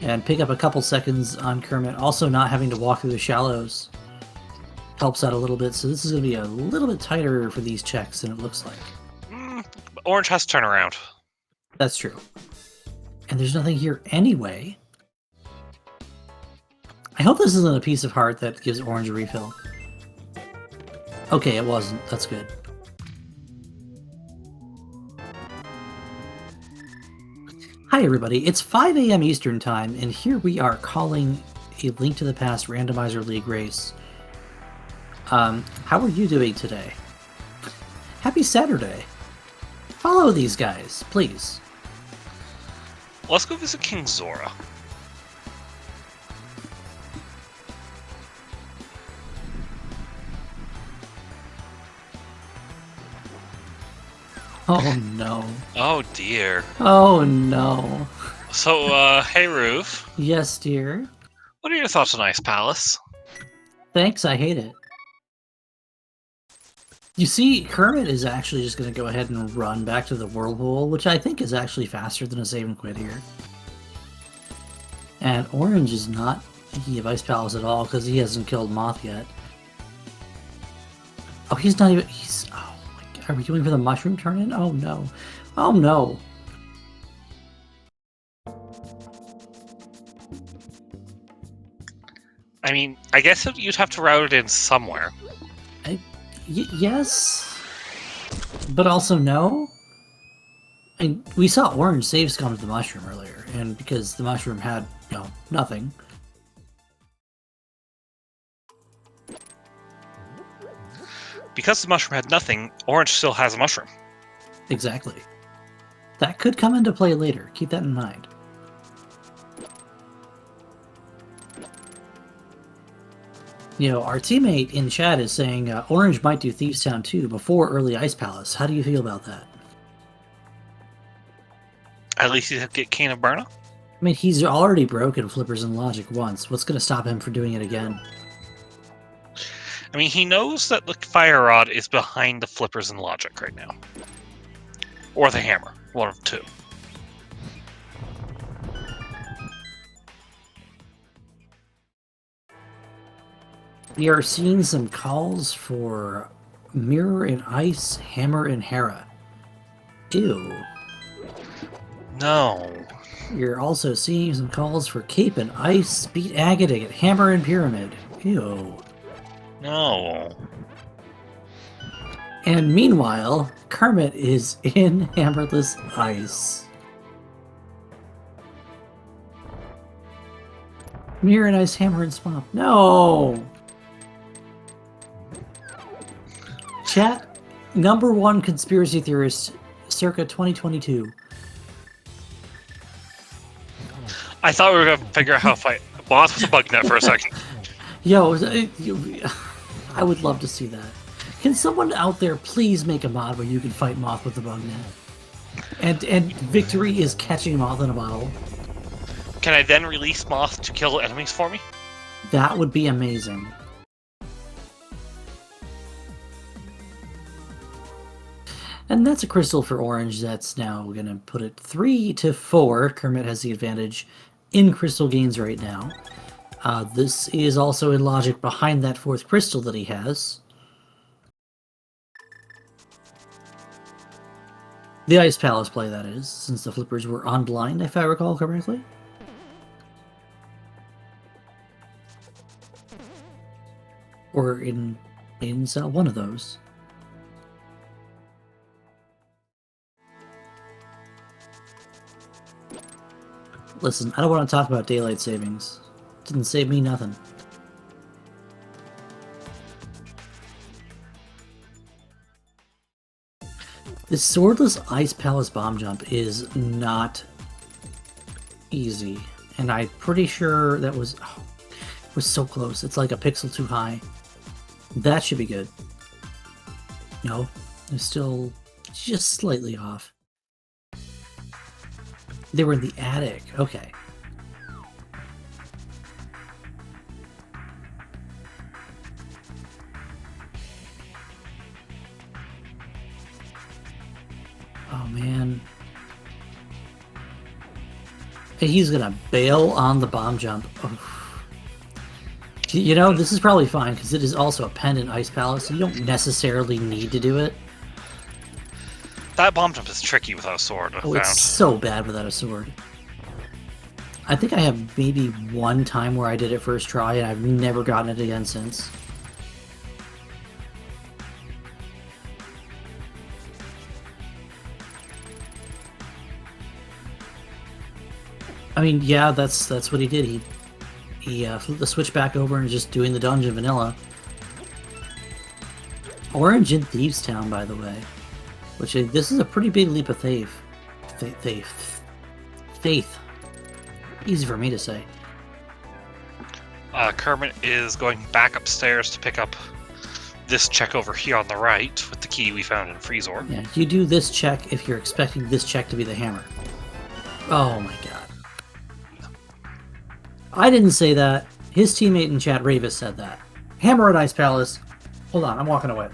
and pick up a couple seconds on Kermit. Also, not having to walk through the shallows helps out a little bit, so this is going to be a little bit tighter for these checks than it looks like. Orange has to turn around. That's true. And there's nothing here anyway. I hope this isn't a piece of heart that gives Orange a refill. Okay, it wasn't. That's good. Hi everybody, it's 5 a.m. Eastern Time, and here we are calling a Link to the Past Randomizer League race. How are you doing today? Happy Saturday. Follow these guys, please. Let's go visit King Zora. Oh no. Oh dear. Oh no. So, hey Roof. Yes, dear? What are your thoughts on Ice Palace? Thanks, I hate it. You see, Kermit is actually just going to go ahead and run back to the Whirlpool, which I think is actually faster than a save and quit here. And Orange is not thinking of Ice Palace at all, because he hasn't killed Moth yet. Oh, he's not even. He's. Oh my God. Are we doing for the mushroom turn in? Oh no. Oh no. I mean, I guess you'd have to route it in somewhere. Yes. But also no. And we saw Orange save scum to the mushroom earlier, and because the mushroom had, nothing. Because the mushroom had nothing, Orange still has a mushroom. Exactly. That could come into play later. Keep that in mind. Our teammate in chat is saying Orange might do Thieves Town 2 before early Ice Palace. How do you feel about that? At least he'd get Cane of Burna. I mean, he's already broken Flippers and Logic once. What's going to stop him from doing it again? I mean, he knows that the Fire Rod is behind the Flippers and Logic right now. Or the Hammer. One of the two. We are seeing some calls for Mirror and Ice, Hammer and Hera. Ew. No. You're also seeing some calls for Cape and Ice, Speed Agate to get Hammer and Pyramid. Ew. No. And meanwhile, Kermit is in Hammerless Ice. Mirror and Ice, Hammer and Swamp. No! Chat, #1 conspiracy theorist circa 2022. I thought we were going to figure out how to fight Boss with a bug net for a second. Yo, I would love to see that. Can someone out there please make a mod where you can fight Moth with the bug net? And victory is catching Moth in a bottle. Can I then release Moth to kill enemies for me? That would be amazing. And that's a crystal for Orange. That's now going to put it 3-4. Kermit has the advantage in crystal gains right now. This is also in logic behind that 4th crystal that he has. The Ice Palace play, that is, since the Flippers were on blind, if I recall correctly. Or in one of those. Listen, I don't want to talk about daylight savings. Didn't save me nothing. This swordless Ice Palace bomb jump is not easy. And I'm pretty sure that was so close. It's like a pixel too high. That should be good. No, it's still just slightly off. They were in the attic. Okay. Oh, man. Hey, he's gonna bail on the bomb jump. Oh. This is probably fine, because it is also a pendant Ice Palace, so you don't necessarily need to do it. That bomb jump is tricky without a sword. It's so bad without a sword. I think I have maybe one time where I did it first try, and I've never gotten it again since. I mean, yeah, that's what he did. He flipped the switch back over and just doing the dungeon vanilla. Orange in Thieves Town, by the way. Which, this is a pretty big leap of faith. Faith. Easy for me to say. Kermit is going back upstairs to pick up this check over here on the right with the key we found in Freezor. Yeah, you do this check if you're expecting this check to be the hammer. Oh my god. I didn't say that. His teammate in chat, Ravis, said that. Hammer at Ice Palace. Hold on, I'm walking away.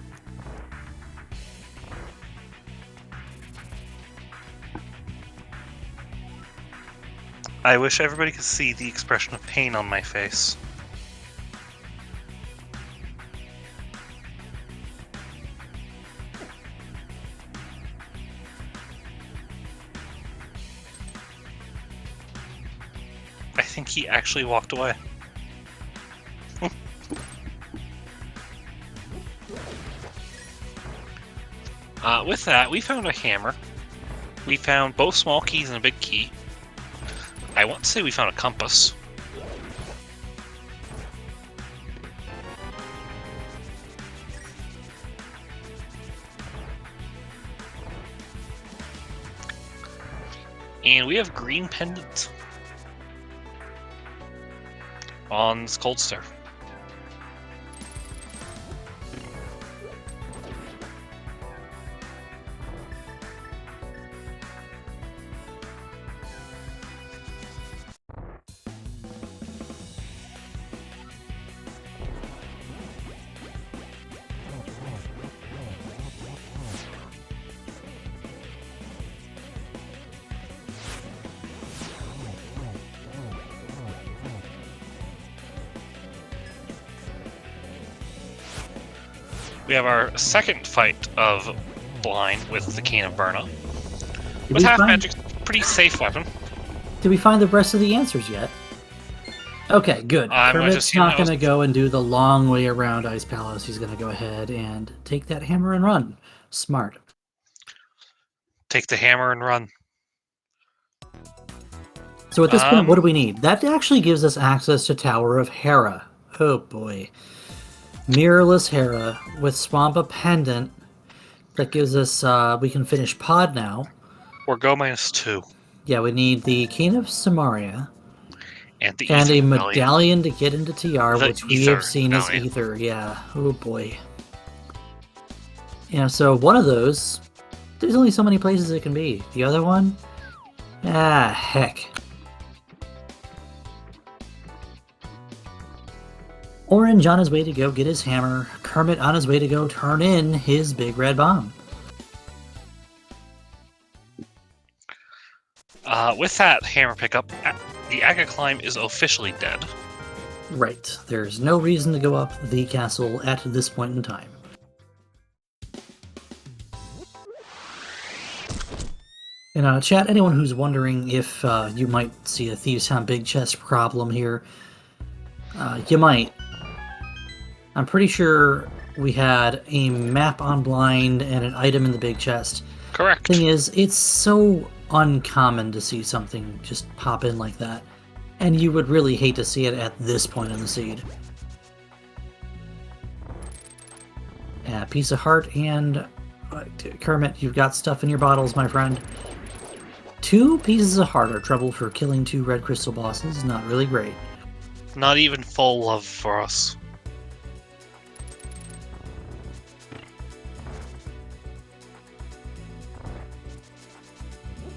I wish everybody could see the expression of pain on my face. think he actually walked away. With that, we found a hammer. We found both small keys and a big key. I want to say we found a compass. And we have green pendant on this cold stair. We have our second fight of blind with the Cane of Burna. With half magic's a pretty safe weapon. Did we find the rest of the answers yet? Okay, good. Kermit's not going to go and do the long way around Ice Palace. He's going to go ahead and take that hammer and run. Smart. Take the hammer and run. So at this point, what do we need? That actually gives us access to Tower of Hera. Oh boy. Mirrorless Hera with Swampa Pendant. That gives us, we can finish Pod now. Or go -2. Yeah, we need the Cane of Samaria. And a medallion to get into TR, which we have seen medallion. as Ether. Yeah, oh boy. Yeah, so one of those, there's only so many places it can be. The other one? Ah, heck. Orange on his way to go get his hammer. Kermit on his way to go turn in his big red bomb. With that hammer pickup, the Aga climb is officially dead. Right. There's no reason to go up the castle at this point in time. And chat, anyone who's wondering if you might see a Thieves' Town big chest problem here, you might. I'm pretty sure we had a map on blind and an item in the big chest. Correct. Thing is, it's so uncommon to see something just pop in like that, and you would really hate to see it at this point in the seed. Yeah, piece of heart and Kermit, you've got stuff in your bottles, my friend. 2 pieces of heart are trouble for killing 2 red crystal bosses. Not really great. Not even full love for us.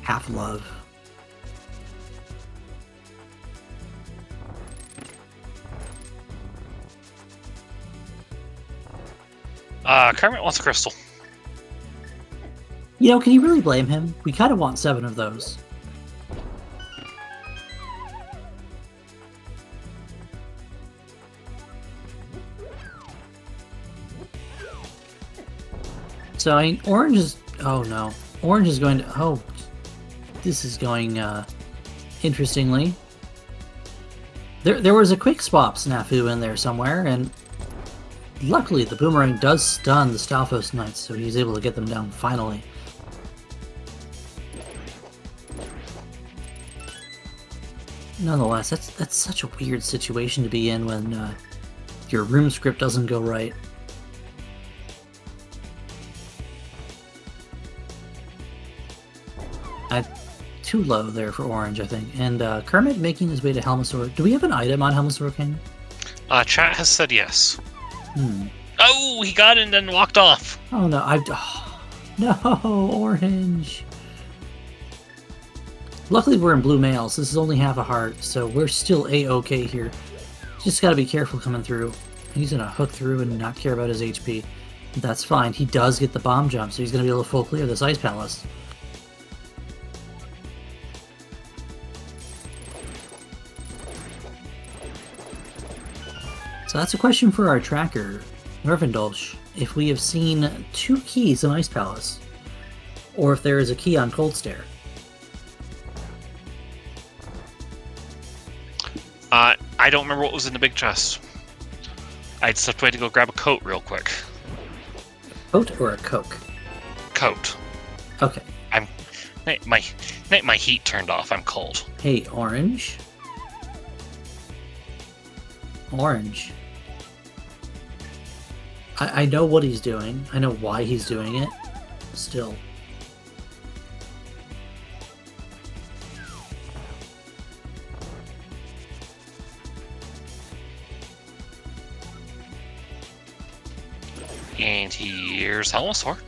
Half love. Kermit wants a crystal. You know, can you really blame him? We kind of want 7 of those. So, I mean, Orange is... Oh, no. Orange is going to... Oh, this is going, interestingly. There was a quick swap snafu in there somewhere, and luckily the boomerang does stun the Stalfos Knights, so he's able to get them down finally. Nonetheless, that's such a weird situation to be in when your room script doesn't go right. Too low there for Orange, I think. And Kermit making his way to Helmasaur. Do we have an item on Helmasaur King? Chat has said yes. Oh, he got it and then walked off. Oh no, no, Orange. Luckily we're in blue mail, so this is only half a heart, so we're still A-okay here. Just gotta be careful coming through. He's gonna hook through and not care about his HP. That's fine. He does get the bomb jump, so he's gonna be able to full clear this Ice Palace. So that's a question for our tracker, Nervendolch, if we have seen 2 keys in Ice Palace, or if there is a key on Cold Stair. I don't remember what was in the big chest. I just have to wait to go grab a coat real quick. Coat or a Coke? Coat. Okay. My heat turned off. I'm cold. Hey, Orange. Orange. I know what he's doing. I know why he's doing it. Still. And here's Helmosaur.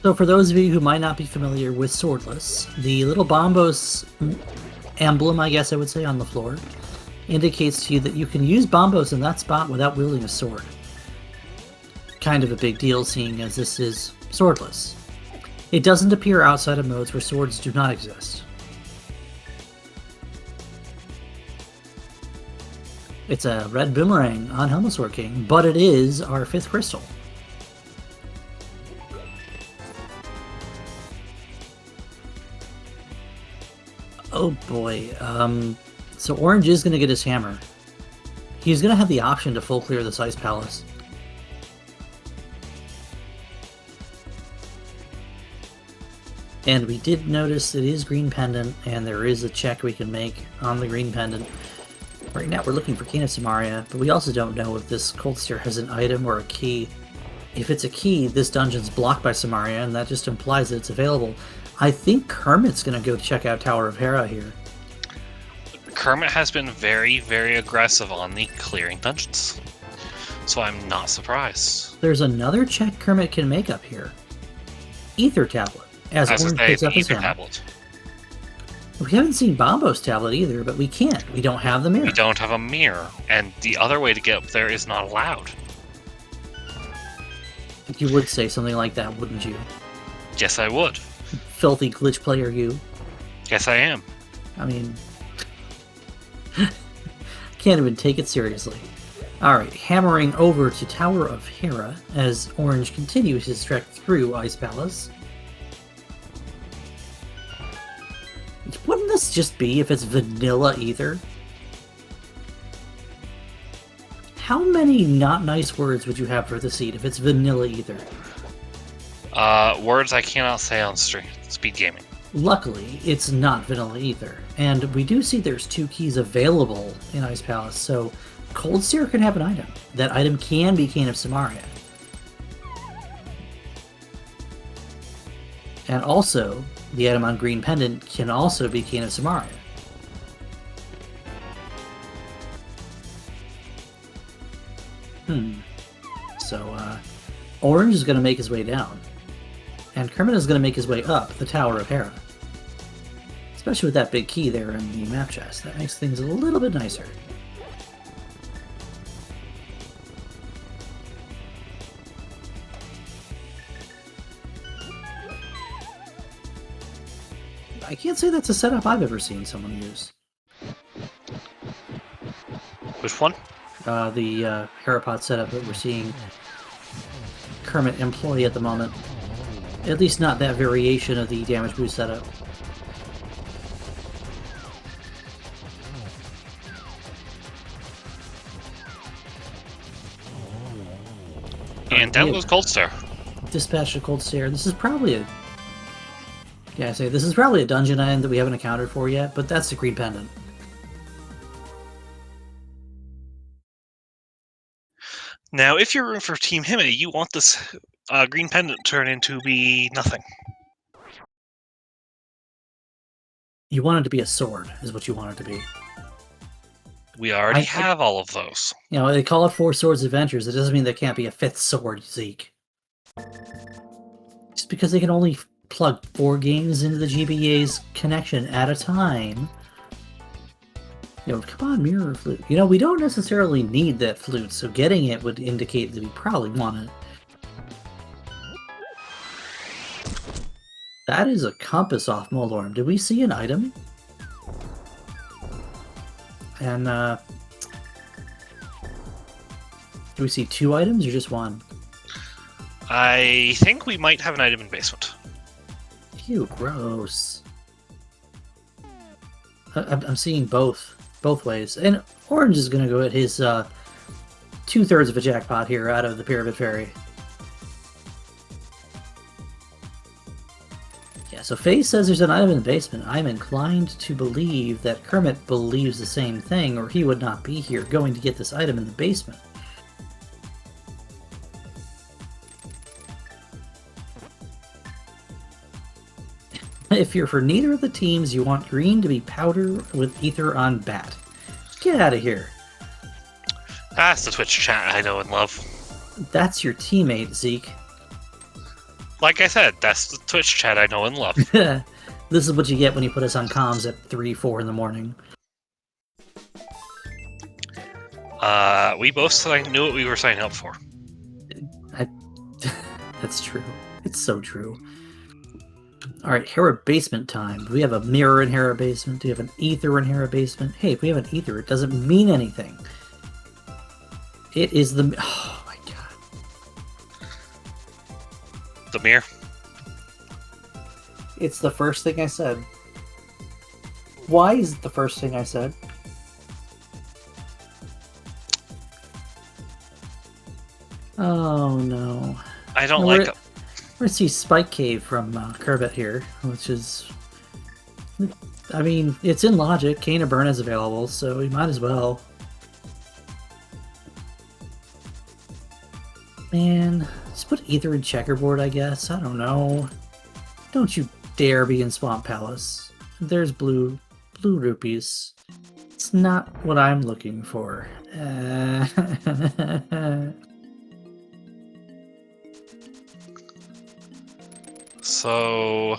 So for those of you who might not be familiar with Swordless, the little Bombos emblem, I guess I would say, on the floor indicates to you that you can use Bombos in that spot without wielding a sword. Kind of a big deal, seeing as this is Swordless. It doesn't appear outside of modes where swords do not exist. It's a red boomerang on Helmosaur King, but it is our 5th crystal. Oh boy, so Orange is going to get his hammer. He's going to have the option to full clear this Ice Palace. And we did notice it is green pendant, and there is a check we can make on the green pendant. Right now we're looking for Cane of Samaria, but we also don't know if this Cold Stare has an item or a key. If it's a key, this dungeon's blocked by Samaria, and that just implies that it's available. I think Kermit's going to go check out Tower of Hera here. Kermit has been very, very aggressive on the clearing dungeons, so I'm not surprised. There's another check Kermit can make up here. Ether Tablet, as Orange picks up his tablet. We haven't seen Bombo's tablet either, but we can't. We don't have the mirror. We don't have a mirror, and the other way to get up there is not allowed. You would say something like that, wouldn't you? Yes, I would. Filthy glitch player, you. Yes, I am. I mean, can't even take it seriously. Alright, hammering over to Tower of Hera as Orange continues his trek through Ice Palace. Wouldn't this just be if it's vanilla ether? How many not nice words would you have for the seed if it's vanilla ether? Words I cannot say on SpeedGaming. Luckily, it's not vanilla ether, and we do see there's 2 keys available in Ice Palace, so Cold Stare can have an item. That item can be Cane of Samaria. And also, the item on Green Pendant can also be Cane of Samaria. So, Orange is going to make his way down. And Kermit is going to make his way up the Tower of Hera. Especially with that big key there in the map chest. That makes things a little bit nicer. I can't say that's a setup I've ever seen someone use. Which one? The Herapod setup that we're seeing Kermit employ at the moment. At least not that variation of the damage boost setup. And down goes Cold Stare. Dispatch to Cold Stare. This is probably a... Yeah, I say this is probably a dungeon item that we haven't accounted for yet, but that's the Green Pendant. Now, if you're rooting for Team Hime, you want this Green Pendant to turn into be nothing. You want it to be a sword, is what you want it to be. We already have all of those. You know, they call it 4 Swords Adventures. It doesn't mean there can't be a 5th sword, Zeke. Just because they can only plug 4 games into the GBA's connection at a time. You know, come on, Mirror Flute. You know, we don't necessarily need that flute, so getting it would indicate that we probably want it. That is a compass off Molorm. Did we see an item? And, do we see 2 items or just 1? I think we might have an item in basement. Ew, gross. I'm seeing both ways. And Orange is going to go at his 2/3 of a jackpot here out of the Pyramid Fairy. Yeah, so Faye says there's an item in the basement. I'm inclined to believe that Kermit believes the same thing, or he would not be here going to get this item in the basement. If you're for neither of the teams, you want green to be powder with ether on bat. Get out of here. That's the Twitch chat I know and love. That's your teammate, Zeke. Like I said, that's the Twitch chat I know and love. This is what you get when you put us on comms at 3, 4 in the morning. We both knew what we were signing up for. That's true. It's so true. Alright, Hera Basement time. Do we have a mirror in Hera Basement? Do we have an ether in Hera Basement? Hey, if we have an ether, it doesn't mean anything. It is the... Oh my god. The mirror? It's the first thing I said. Why is it the first thing I said? Oh no. I don't like it. We're going to see Spike Cave from Kermit here, which is... I mean, it's in logic. Cane of Burn is available, so we might as well. Man, just put Ether in Checkerboard, I guess. I don't know. Don't you dare be in Swamp Palace. There's blue rupees. It's not what I'm looking for. So...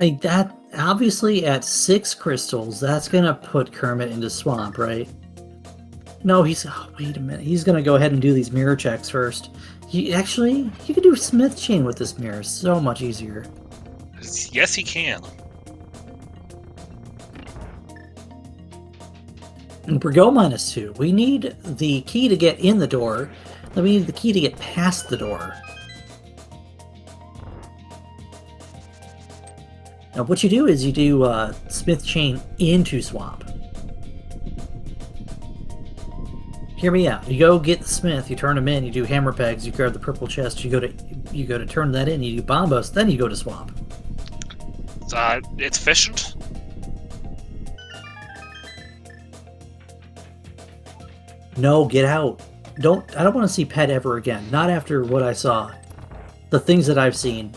Like that, obviously at 6 crystals, that's gonna put Kermit into Swamp, right? No, he's... Oh, wait a minute. He's gonna go ahead and do these mirror checks first. Actually, you can do Smith Chain with this mirror. So much easier. Yes, he can. And we're go -2. We need the key to get in the door. Then we need the key to get past the door. Now, what you do is you do Smith Chain into Swamp. Hear me out. You go get the Smith, you turn him in, you do Hammer Pegs, you grab the purple chest, you go to turn that in, you do Bombos, then you go to Swamp. It's efficient. No, get out. I don't want to see Pet ever again. Not after what I saw. The things that I've seen.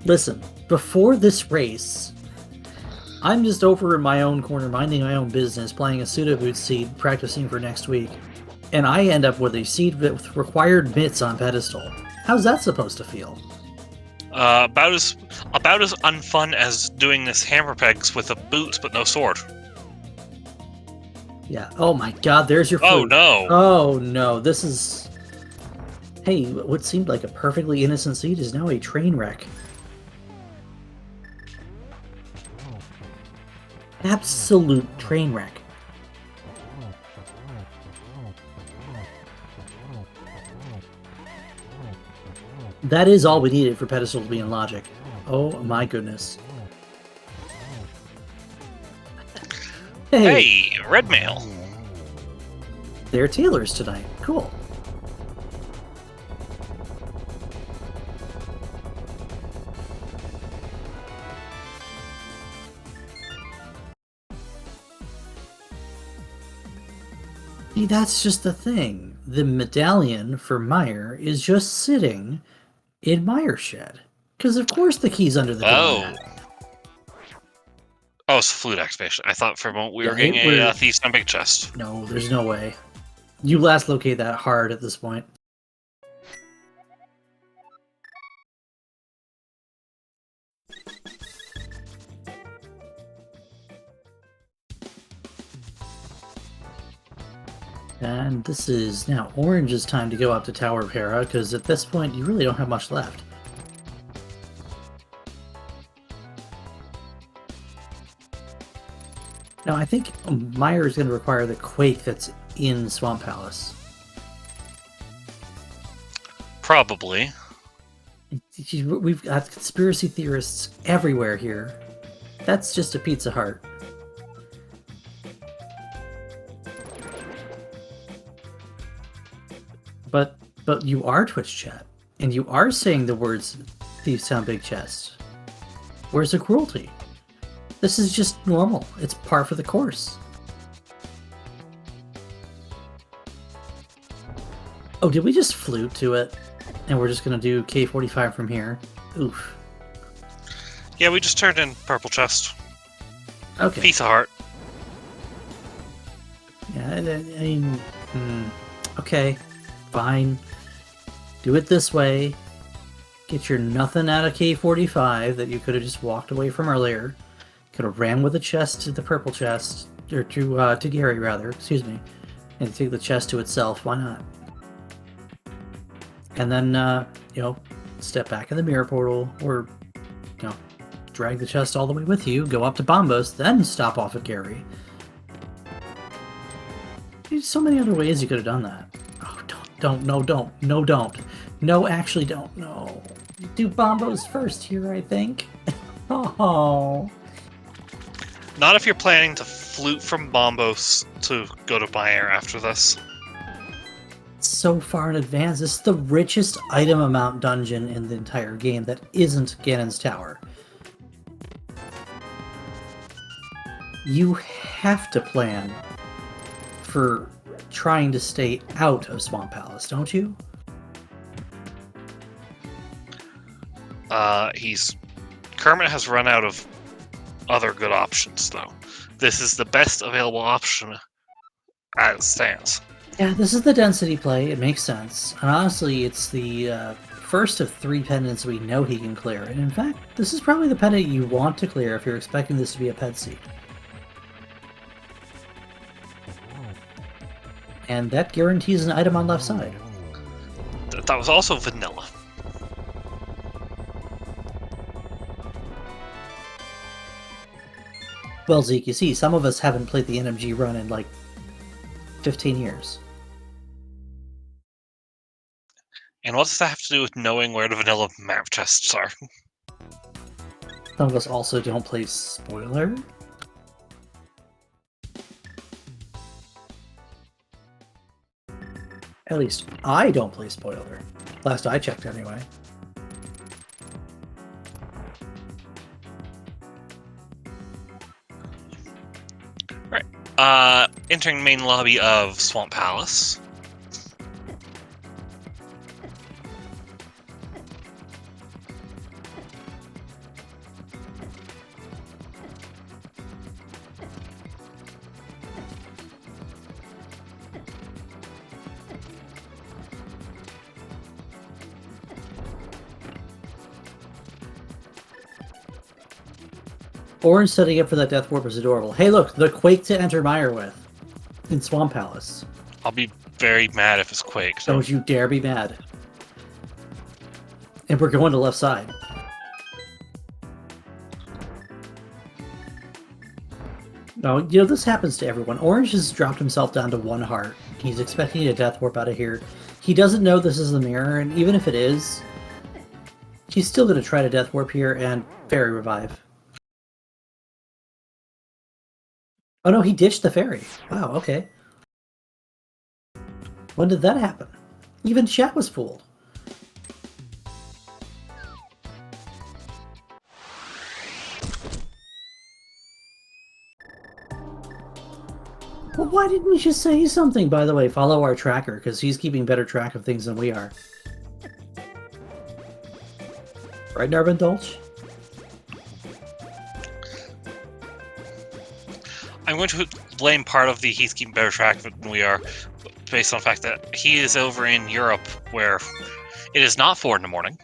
Listen, before this race, I'm just over in my own corner, minding my own business, playing a pseudo boot seed, practicing for next week, and I end up with a seed with required bits on pedestal. How's that supposed to feel? About as unfun as doing this hammer pegs with a boot but no sword. Yeah. Oh my god, there's your food. Oh no. Oh no, this is... Hey, what seemed like a perfectly innocent seed is now a train wreck. Absolute train wreck. That is all we needed for pedestal to be in logic. Oh my goodness. Hey, red mail. They're tailors tonight. Cool. See, that's just the thing. The medallion for Meyer is just sitting in Meyer's shed. Because of course the key's under the door. Oh, it's flute activation. I thought for a moment we were getting a Thief's on Big Chest. No, there's no way. You last locate that hard at this point. And this is now Orange's time to go up to Tower of Hera, because at this point you really don't have much left. Now I think Meyer is going to require the Quake that's in Swamp Palace. Probably. We've got conspiracy theorists everywhere here. That's just a Pizza Hut. But you are Twitch chat, and you are saying the words "Thieves Sound Big Chest." Where's the cruelty? This is just normal. It's par for the course. Oh, did we just flute to it? And we're just gonna do K45 from here? Oof. Yeah, we just turned in purple chest. Okay. Pizza Hut. Yeah, I mean... okay. Fine. Do it this way. Get your nothing out of K45 that you could have just walked away from earlier. Could have ran with the chest to the purple chest, or to Gary rather, excuse me, and take the chest to itself. Why not? And then you know, step back in the mirror portal, or you know, drag the chest all the way with you, go up to Bombos, then stop off at Gary. There's so many other ways you could have done that. Oh, no, actually don't. No, do Bombos first here, I think. Oh. Not if you're planning to flute from Bombos to go to Bayer after this. So far in advance, this is the richest item amount dungeon in the entire game that isn't Ganon's Tower. You have to plan for trying to stay out of Swamp Palace, don't you? Kermit has run out of other good options, though. This is the best available option as it stands. Yeah, this is the density play. It makes sense. And honestly, it's the first of 3 pendants we know he can clear. And in fact, this is probably the pendant you want to clear if you're expecting this to be a pet seed. And that guarantees an item on left side. That was also vanilla. Well, Zeke, you see, some of us haven't played the NMG run in like 15 years. And what does that have to do with knowing where the vanilla map chests are? Some of us also don't play Spoiler. At least I don't play Spoiler. Last I checked, anyway. Right. Entering main lobby of Swamp Palace. Orange setting up for that death warp is adorable. Hey look, the Quake to enter Mire with in Swamp Palace. I'll be very mad if it's Quake. Don't you dare be mad. And we're going to left side. No, you know, this happens to everyone. Orange has dropped himself down to 1 heart. He's expecting a death warp out of here. He doesn't know this is the mirror, and even if it is, he's still going to try to death warp here and fairy revive. Oh no, he ditched the fairy. Wow, okay. When did that happen? Even chat was fooled. Well, why didn't you just say something, by the way? Follow our tracker, because he's keeping better track of things than we are. Right, Narvin Dolch? I'm going to blame part of the he's keeping better track than we are, based on the fact that he is over in Europe, where it is not 4 in the morning.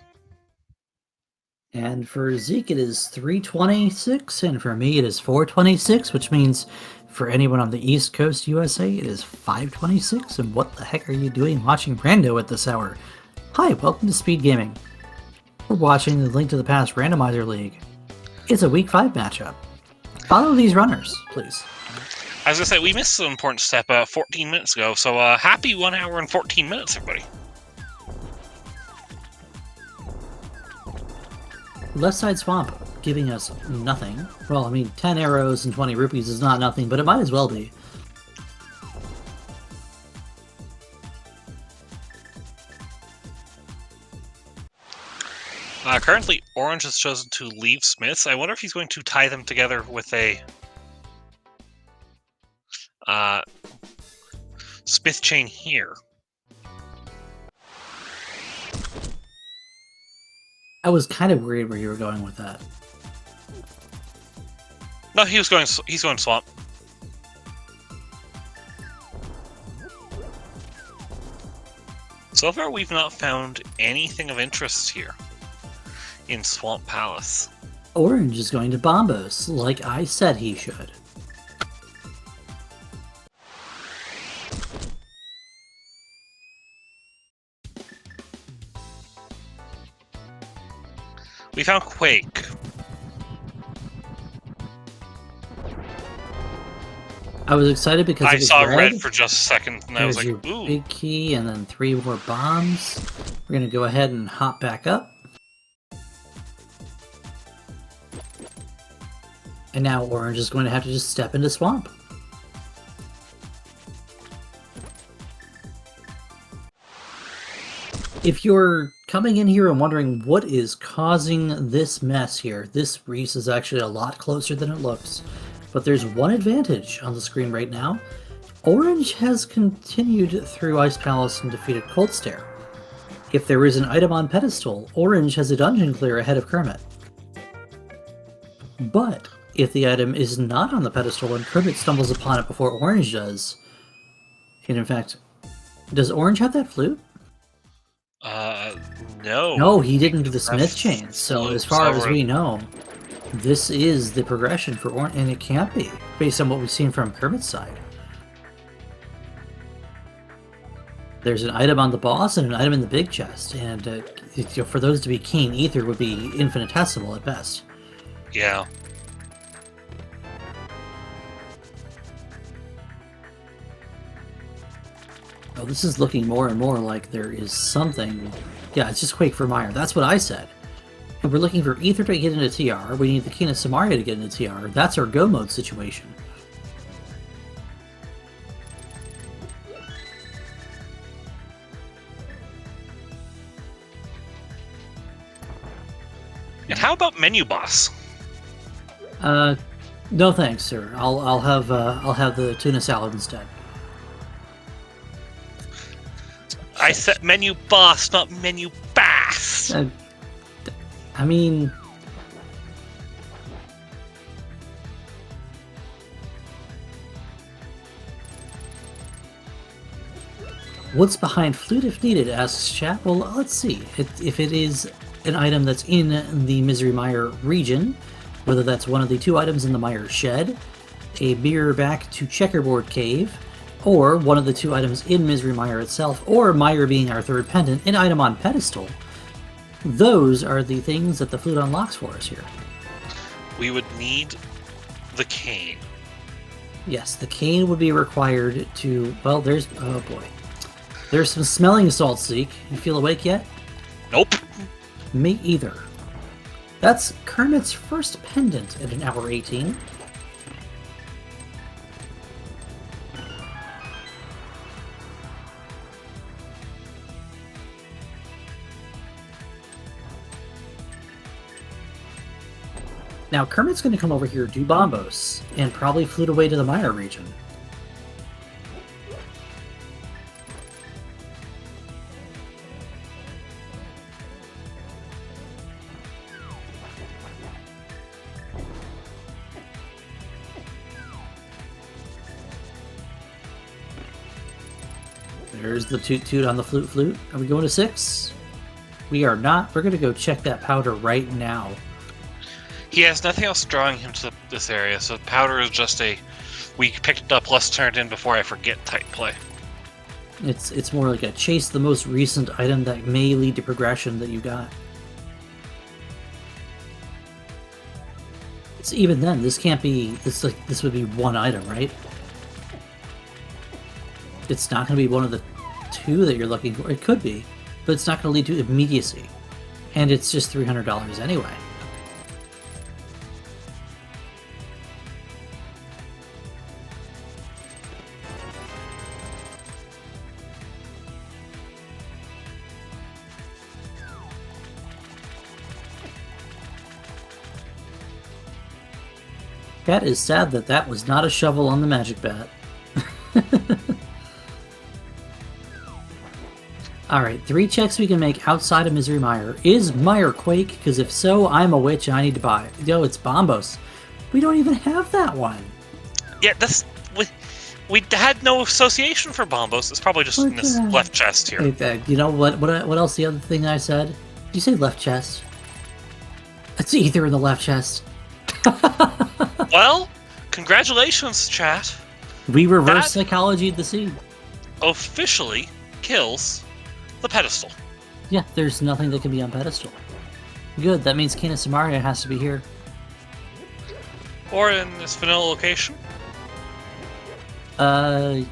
And for Zeke, it is 3:26, and for me, it is 4:26, which means for anyone on the East Coast USA, it is 5:26. And what the heck are you doing watching Rando at this hour? Hi, welcome to SpeedGaming. We're watching the Link to the Past Randomizer League. It's a Week 5 matchup. Follow these runners, please. I was going to say, we missed an important step 14 minutes ago, so happy 1 hour and 14 minutes, everybody. Left side swamp giving us nothing. Well, I mean, 10 arrows and 20 rupees is not nothing, but it might as well be. Currently, Orange has chosen to leave Smiths. I wonder if he's going to tie them together with a Smith chain here. I was kind of worried where you were going with that. No, he's going swamp. So far, we've not found anything of interest here in Swamp Palace. Orange is going to Bombos, like I said he should. We found Quake. I was excited because I saw red for just a second, and I was like, your ooh. big key, and then 3 more bombs. We're going to go ahead and hop back up. And now Orange is going to have to just step into Swamp. If you're coming in here and wondering what is causing this mess here, this Reese is actually a lot closer than it looks. But there's one advantage on the screen right now. Orange has continued through Ice Palace and defeated Cold Stare. If there is an item on pedestal, Orange has a dungeon clear ahead of Kermit. But if the item is not on the pedestal and Kermit stumbles upon it before Orange does, and in fact, does Orange have that flute? No. No, he didn't do the Smith chain. So as far as we know, this is the progression for Orange, and it can't be, based on what we've seen from Kermit's side. There's an item on the boss and an item in the big chest, and for those to be keen, Ether would be infinitesimal at best. Yeah. Oh, this is looking more and more like there is something. Yeah, it's just Quake for Meyer. That's what I said. And we're looking for Ether to get into TR. We need the King of Samaria to get into TR. That's our go mode situation. And how about Menu Boss? No thanks, sir. I'll have the tuna salad instead. I said Menu Boss, not Menu Bass. I mean, what's behind flute if needed? Asks chat. Well, let's see. If it is an item that's in the Misery Mire region, whether that's one of the 2 items in the Mire Shed, a mirror back to Checkerboard Cave, or one of the 2 items in Misery Mire itself, or Mire being our 3rd pendant, an item on pedestal, those are the things that the flute unlocks for us here. We would need the cane. Yes, the cane would be required to... Well, there's... Oh boy. There's some smelling salts, Zeke. You feel awake yet? Nope. Me either. That's Kermit's first pendant at an hour 18. Now, Kermit's going to come over here, do Bombos, and probably flute away to the Mire region. There's the toot toot on the flute. Are we going to 6? We are not. We're going to go check that powder right now. He has nothing else drawing him to this area, so powder is just a we picked it up, let's turn it in before I forget type play. It's more like a chase the most recent item that may lead to progression that you got. It's even then, this can't be, it's like, this would be one item, right? It's not going to be one of the 2 that you're looking for. It could be, but it's not going to lead to immediacy. And it's just $300 anyway. Cat is sad that that was not a shovel on the magic bat. Alright, 3 checks we can make outside of Misery Mire. Is Mire Quake? Because if so, I'm a witch and I need to buy it. Yo, it's Bombos. We don't even have that one. Yeah, we had no association for Bombos. It's probably just in this left chest here. Hey, you know what else the other thing I said? Did you say left chest? It's either in the left chest. Well, congratulations, chat. We reverse psychology of the seed. Officially kills the pedestal. Yeah, there's nothing that can be on pedestal. Good, that means Kina Samaria has to be here. Or in this vanilla location. No.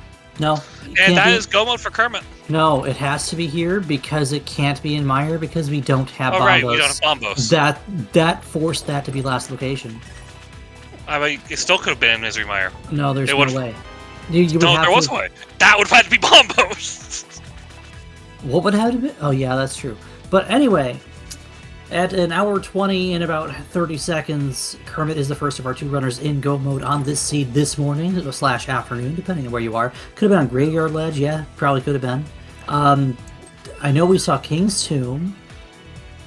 And that is go mode for Kermit. No, it has to be here because it can't be in Mire because we don't have Bombos. Oh, right, we don't have Bombos. That forced that to be last location. I mean, it still could have been in Misery Mire. No, there's no way. You would no, have there was a way. That would have to be Bombos. What would have to be? Oh, yeah, that's true. But anyway, at an hour 20 and about 30 seconds, Kermit is the first of our 2 runners in go mode on this seed this morning, / afternoon, depending on where you are. Could have been on Graveyard Ledge, yeah, probably could have been. I know we saw King's Tomb.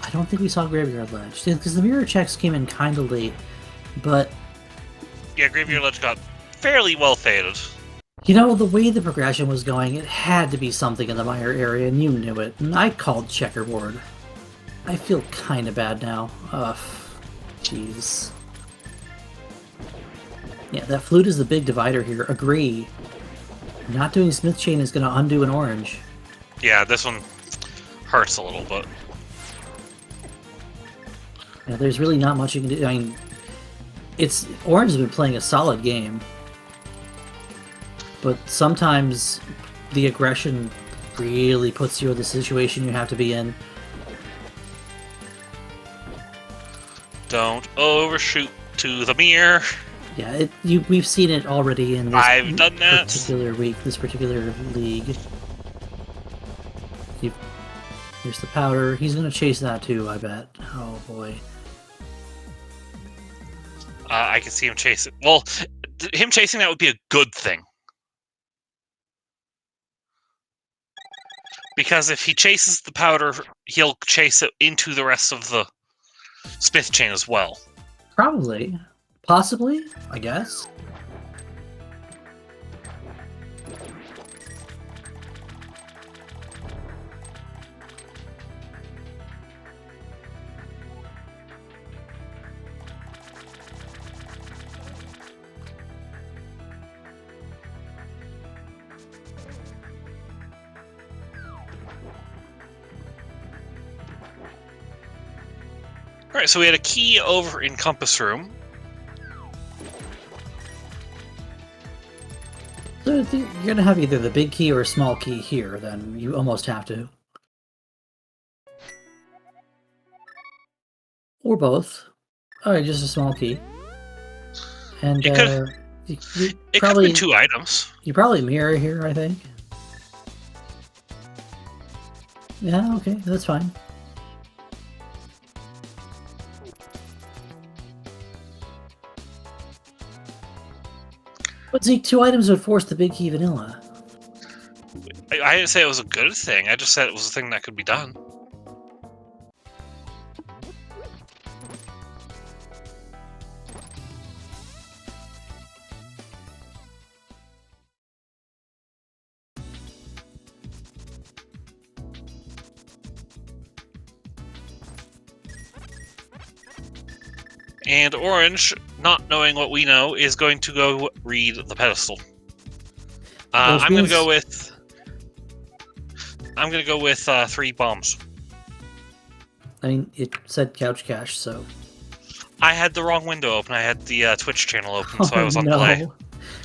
I don't think we saw Graveyard Ledge, because the mirror checks came in kind of late, but... Yeah, Graveyard Ledge got fairly well faded. You know, the way the progression was going, it had to be something in the Mire area, and you knew it, and I called Checkerboard. I feel kind of bad now. Ugh. Jeez. Yeah, that flute is the big divider here. Agree. Not doing Smith Chain is going to undo an orange. Yeah, this one hurts a little bit. Yeah, there's really not much you can do. I mean, Orange has been playing a solid game. But sometimes the aggression really puts you in the situation you have to be in. Don't overshoot to the mirror. Yeah, we've seen it already in this particular week, this particular league. Here's the powder. He's going to chase that too, I bet. Oh boy. I can see him chase it. Well, him chasing that would be a good thing. Because if he chases the powder, he'll chase it into the rest of the Smith chain as well. Probably. Possibly, I guess. Alright, so we had a key over in Compass Room. So you're going to have either the big key or a small key here, then you almost have to. Or both. Alright, just a small key. And it could have been 2 items. You probably mirror here, I think. Yeah, okay, that's fine. But see, 2 items would force the big key vanilla. I didn't say it was a good thing, I just said it was a thing that could be done. And Orange, not knowing what we know, is going to go read the pedestal. I'm going to go with 3 bombs. I mean, it said Couch Cash, so... I had the wrong window open. I had the Twitch channel open, so I was on play.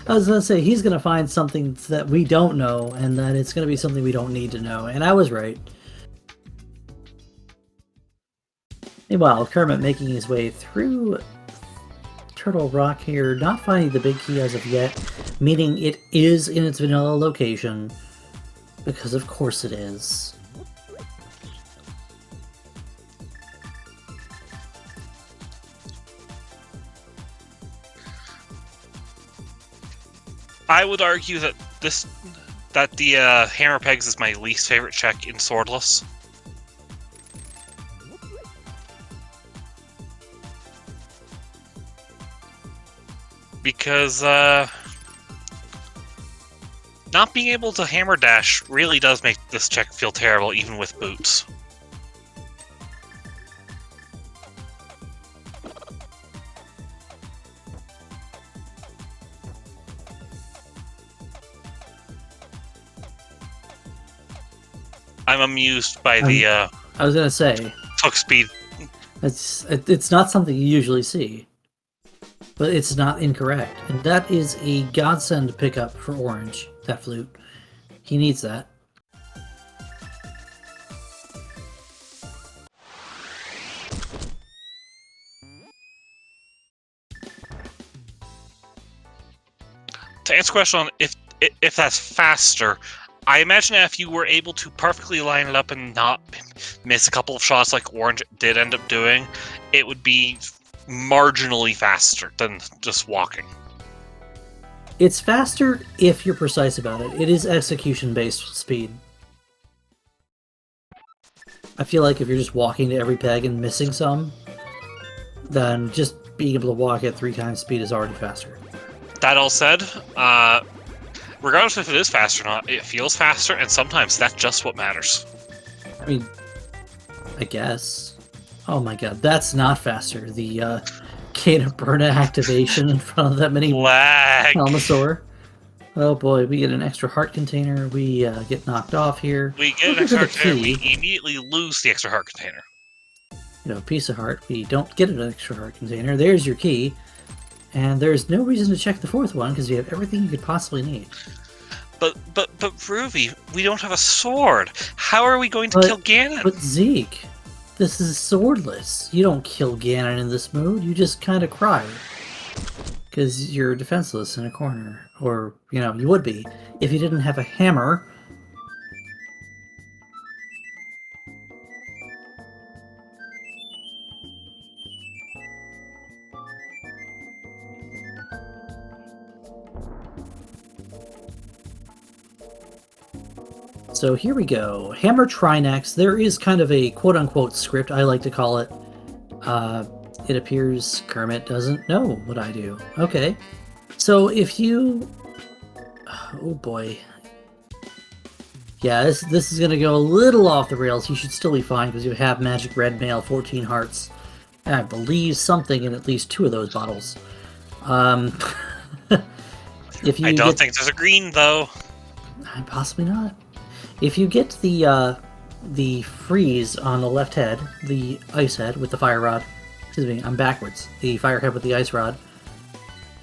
I was going to say, he's going to find something that we don't know, and that it's going to be something we don't need to know, and I was right. Meanwhile, Kermit making his way through Turtle Rock here, not finding the big key as of yet, meaning it is in its vanilla location, because of course it is. I would argue that the hammer pegs is my least favorite check in Swordless. Because not being able to hammer dash really does make this check feel terrible, even with boots. I'm amused by the I was gonna say hook speed. it's not something you usually see, but it's not incorrect, and that is a godsend pickup for Orange. That flute, he needs that. To answer the question on if that's faster, I imagine if you were able to perfectly line it up and not miss a couple of shots like Orange did end up doing, it would be marginally faster than just walking. It's faster if you're precise about it. It is execution-based speed. I feel like if you're just walking to every peg and missing some, then just being able to walk at 3 times speed is already faster. That all said, regardless if it is fast or not, it feels faster, and sometimes that's just what matters. I mean, I guess. Oh my god, that's not faster. The Kana Burna activation in front of that mini Lag. Helmasaur. Oh boy, we get an extra heart container. We get knocked off here. We get an extra heart container. We immediately lose the extra heart container. You know, piece of heart. We don't get an extra heart container. There's your key. And there's no reason to check the 4th one because you have everything you could possibly need. But Ruby, we don't have a sword. How are we going to kill Ganon? But Zeke, this is swordless. You don't kill Ganon in this mode. You just kind of cry because you're defenseless in a corner, or you know you would be if you didn't have a hammer. So here we go. Hammer Trinex. There is kind of a quote-unquote script, I like to call it. It appears Kermit doesn't know what I do. Okay. So if you... Oh boy. Yeah, this is going to go a little off the rails. You should still be fine because you have Magic Red Mail, 14 hearts. And I believe something in at least 2 of those bottles. If you I don't think there's a green, though. Possibly not. If you get the freeze on the left head, the ice head with the fire rod, excuse me, I'm backwards, the fire head with the ice rod,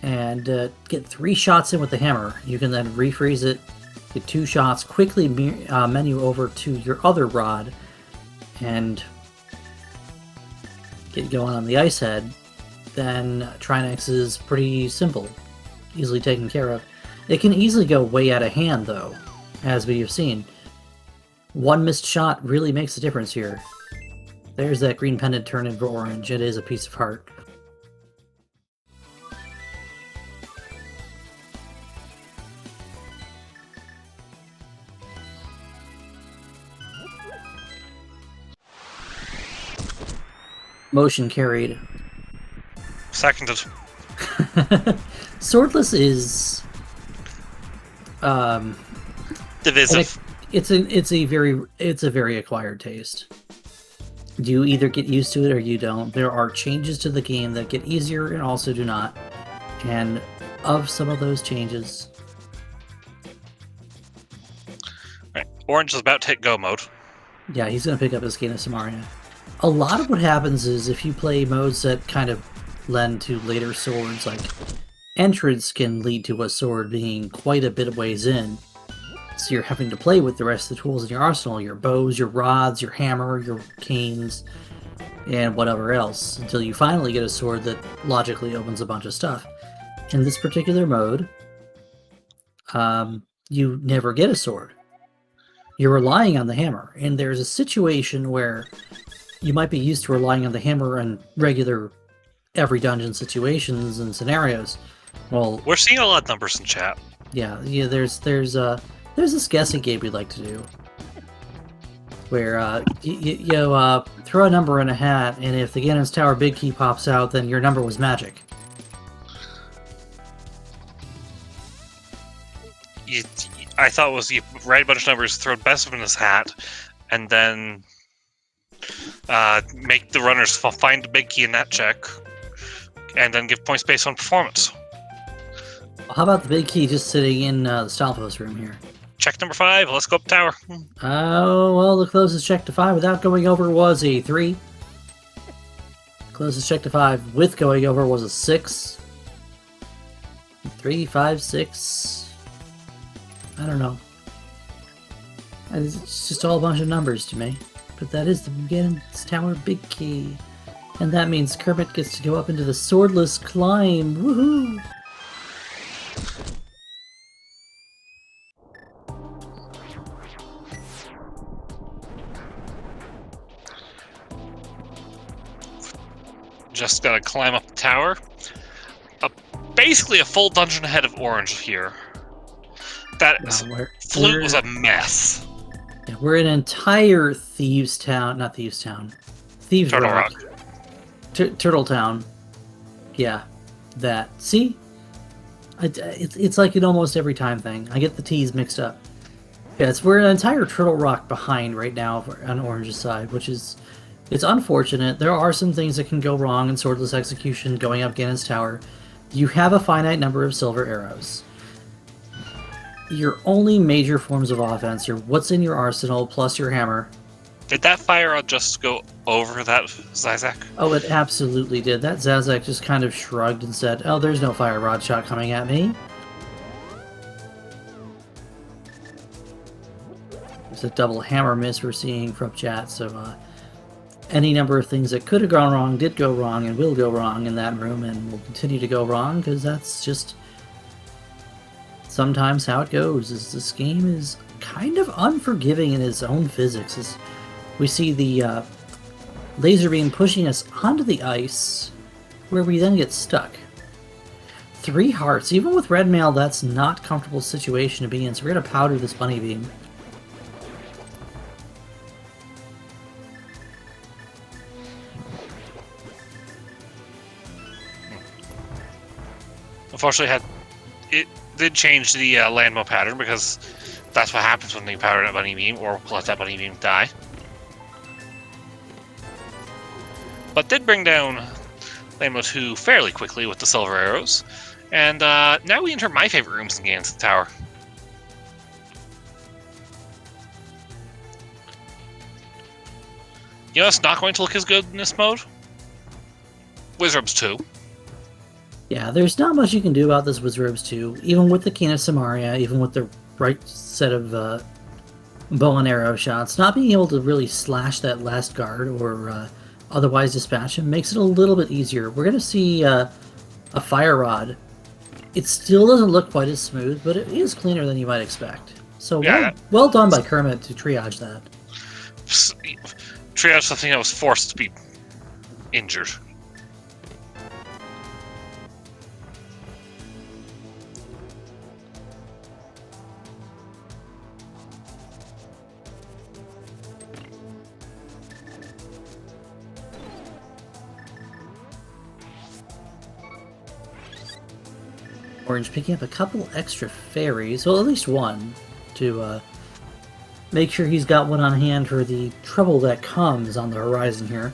and get 3 shots in with the hammer, you can then refreeze it, get 2 shots, quickly menu over to your other rod, and get going on the ice head, then Trinex is pretty simple, easily taken care of. It can easily go way out of hand, though, as we have seen. 1 missed shot really makes a difference here. There's that green pendant turned into orange. It is a piece of heart. Motion carried. Seconded. Swordless is divisive. It's a very acquired taste. You either get used to it or you don't. There are changes to the game that get easier and also do not. And of some of those changes... Right. Orange is about to hit go mode. Yeah, he's going to pick up his Gaina Samaria. A lot of what happens is if you play modes that kind of lend to later swords, like Entrance can lead to a sword being quite a bit of ways in. So you're having to play with the rest of the tools in your arsenal, your bows, your rods, your hammer, your canes, and whatever else, until you finally get a sword that logically opens a bunch of stuff. In this particular mode, you never get a sword. You're relying on the hammer, and there's a situation where you might be used to relying on the hammer in regular every dungeon situations and scenarios. Well, we're seeing a lot of numbers in chat. Yeah, there's this guessing game we like to do, where you throw a number in a hat, and if the Ganon's Tower big key pops out, then your number was magic. I thought it was you write a bunch of numbers, throw best of in his hat, and then make the runners find the big key in that check, and then give points based on performance. How about the big key just sitting in the Stalfos room here? Check number 5. Let's go up tower. Oh, well, the closest check to 5 without going over was a 3. Closest check to 5 with going over was a 6. 3, 5, 6. I don't know. It's just all a bunch of numbers to me. But that is the Ganon's Tower big key. And that means Kermit gets to go up into the swordless climb. Woohoo! Just gotta climb up the tower. Basically a full dungeon ahead of Orange here. That flute was a mess. Yeah, we're in an entire Thieves Town, not Thieves Town. Thieves Turtle Rock. Turtle Town. Yeah, that. See? It's like an almost every time thing. I get the T's mixed up. Yes, we're an entire Turtle Rock behind right now on Orange's side, which is... It's unfortunate. There are some things that can go wrong in Swordless Execution going up Ganon's Tower. You have a finite number of silver arrows. Your only major forms of offense are what's in your arsenal plus your hammer. Did that fire rod just go over that Zizek? Oh, it absolutely did. That Zazek just kind of shrugged and said, oh, there's no fire rod shot coming at me. There's a double hammer miss we're seeing from chat, so any number of things that could have gone wrong did go wrong and will go wrong in that room and will continue to go wrong, because that's just sometimes how it goes. Is this game is kind of unforgiving in its own physics. As we see the laser beam pushing us onto the ice, where we then get stuck. 3 hearts. Even with red mail, that's not a comfortable situation to be in, so we're going to powder this bunny beam. Unfortunately, it did change the landmo pattern, because that's what happens when you powder that bunny beam, or let that bunny beam die. But did bring down landmo 2 fairly quickly with the silver arrows. And now we enter my favorite rooms in Ganon's Tower. You know it's not going to look as good in this mode? Wizards 2. Yeah, there's not much you can do about this Wizards 2, even with the Keen of Samaria, even with the right set of bow and arrow shots. Not being able to really slash that last guard or otherwise dispatch him makes it a little bit easier. We're going to see a fire rod. It still doesn't look quite as smooth, but it is cleaner than you might expect. So yeah, well done by Kermit to triage that. Triage something that was forced to be injured. Orange picking up a couple extra fairies, well, at least one, to make sure he's got one on hand for the trouble that comes on the horizon here.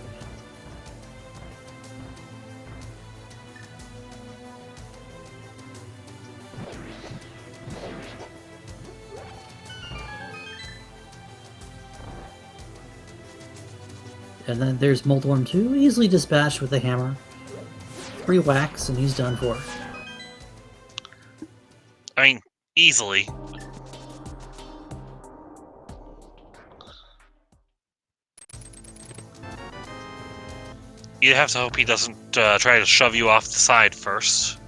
And then there's Moldworm 2, easily dispatched with a hammer. 3 whacks and he's done for. I mean, easily. You have to hope he doesn't try to shove you off the side first.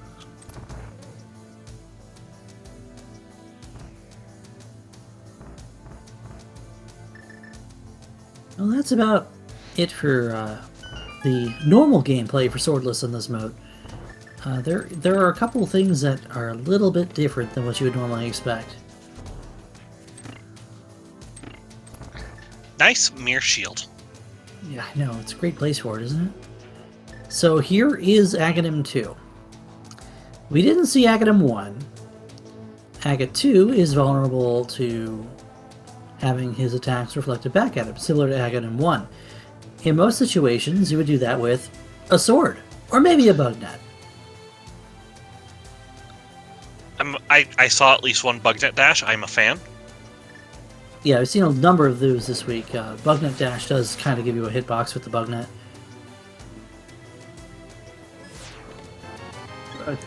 Well, that's about it for the normal gameplay for Swordless in this mode. There are a couple of things that are a little bit different than what you would normally expect. Nice mirror shield. Yeah, I know. It's a great place for it, isn't it? So here is Aghanim 2. We didn't see Aghanim 1. Aga 2 is vulnerable to having his attacks reflected back at him, similar to Aghanim 1. In most situations, you would do that with a sword, or maybe a bug net. I saw at least one bug net dash. I'm a fan. Yeah, I've seen a number of those this week. Bug net dash does kind of give you a hitbox with the bug net.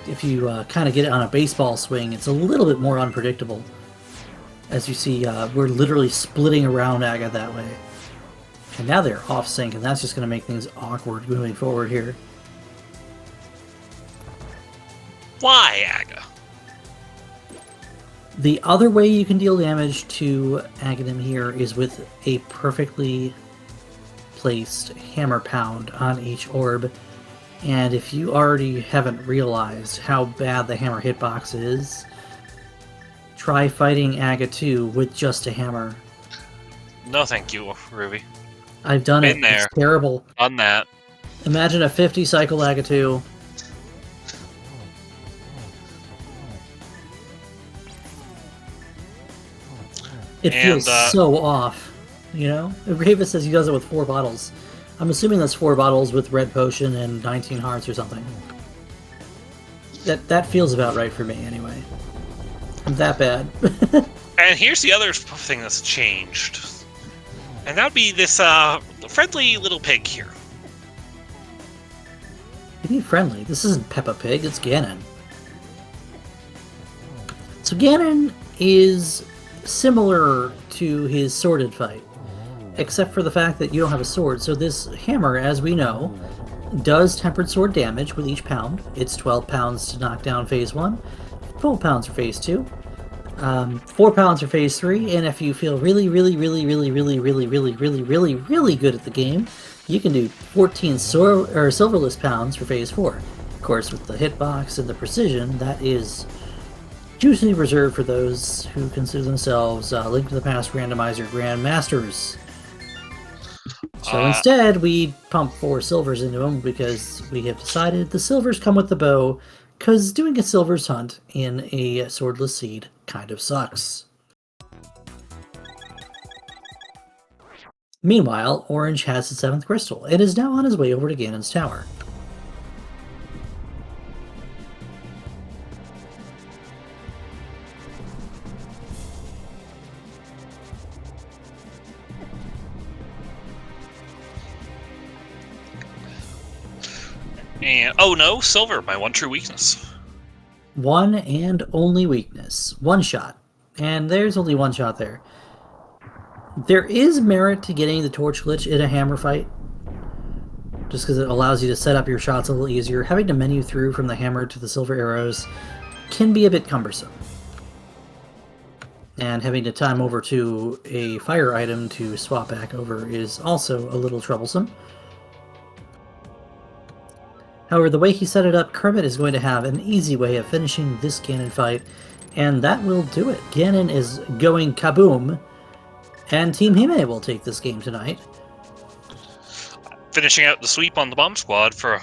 If you kind of get it on a baseball swing, it's a little bit more unpredictable. As you see, we're literally splitting around Aga that way. And now they're off sync, and that's just going to make things awkward moving forward here. Why, Aga? The other way you can deal damage to Aghanim here is with a perfectly placed hammer pound on each orb. And if you already haven't realized how bad the hammer hitbox is, try fighting Aga 2 with just a hammer. No thank you, Ruby. I've done it. Been there. It's terrible. Done that. Imagine a 50 cycle Aga 2. It feels so off, you know? Ravis says he does it with 4 bottles. I'm assuming that's 4 bottles with red potion and 19 hearts or something. That feels about right for me, anyway. I'm that bad. And here's the other thing that's changed. And that would be this friendly little pig here. You need friendly. This isn't Peppa Pig, it's Ganon. So Ganon is similar to his sworded fight, except for the fact that you don't have a sword. So this hammer, as we know, does tempered sword damage with each pound. It's 12 pounds to knock down phase 1, 12 pounds for phase 2, 4 pounds for phase 3, and if you feel really good at the game, you can do 14 silverless pounds for phase 4. Of course, with the hitbox and the precision, that is usually reserved for those who consider themselves Link to the Past Randomizer Grandmasters. So instead, we pump 4 silvers into them because we have decided the silvers come with the bow, because doing a silvers hunt in a swordless seed kind of sucks. Meanwhile, Orange has the 7th crystal and is now on his way over to Ganon's tower. And oh no, silver, my one true weakness. One and only weakness. One shot. And there's only one shot there. There is merit to getting the torch glitch in a hammer fight, just because it allows you to set up your shots a little easier. Having to menu through from the hammer to the silver arrows can be a bit cumbersome. And having to time over to a fire item to swap back over is also a little troublesome. However, the way he set it up, Kermit is going to have an easy way of finishing this Ganon fight, and that will do it. Ganon is going kaboom, and Team Hime will take this game tonight. Finishing out the sweep on the bomb squad for,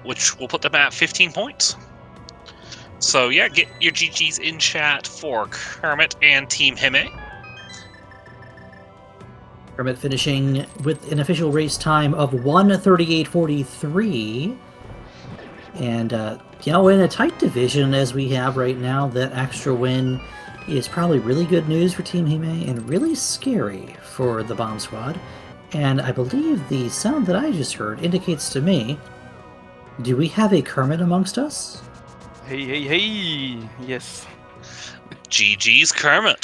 which will put them at 15 points. So yeah, get your GGs in chat for Kermit and Team Hime. Kermit finishing with an official race time of 1:38.43. And, you know, in a tight division as we have right now, that extra win is probably really good news for Team Hime and really scary for the Bomb Squad. And I believe the sound that I just heard indicates to me, do we have a Kermit amongst us? Hey, yes. GG's Kermit.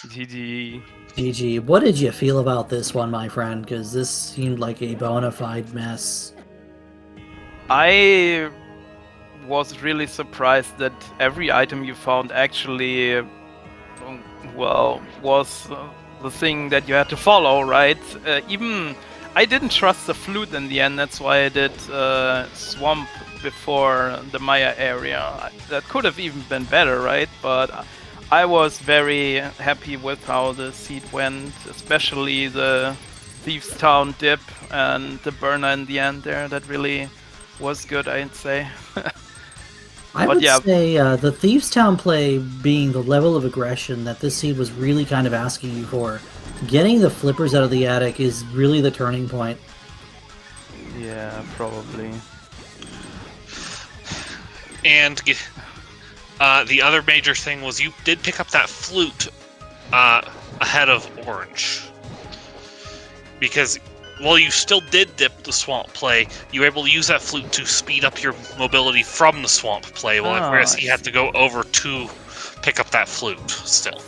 GG. GG, what did you feel about this one, my friend? Because this seemed like a bona fide mess. I was really surprised that every item you found actually, well, was the thing that you had to follow, right? Even I didn't trust the flute in the end. That's why I did swamp before the Maya area. That could have even been better, right? But I was very happy with how the seed went, especially the Thieves Town dip and the burner in the end there. That really was good, I'd say. I But would yeah. say the Thieves Town play being the level of aggression that this seed was really kind of asking you for. Getting the flippers out of the attic is really the turning point. Yeah, probably. And the other major thing was you did pick up that flute ahead of Orange. Because while you still did dip the swamp play, you were able to use that flute to speed up your mobility from the swamp play, whereas he had to go over to pick up that flute still.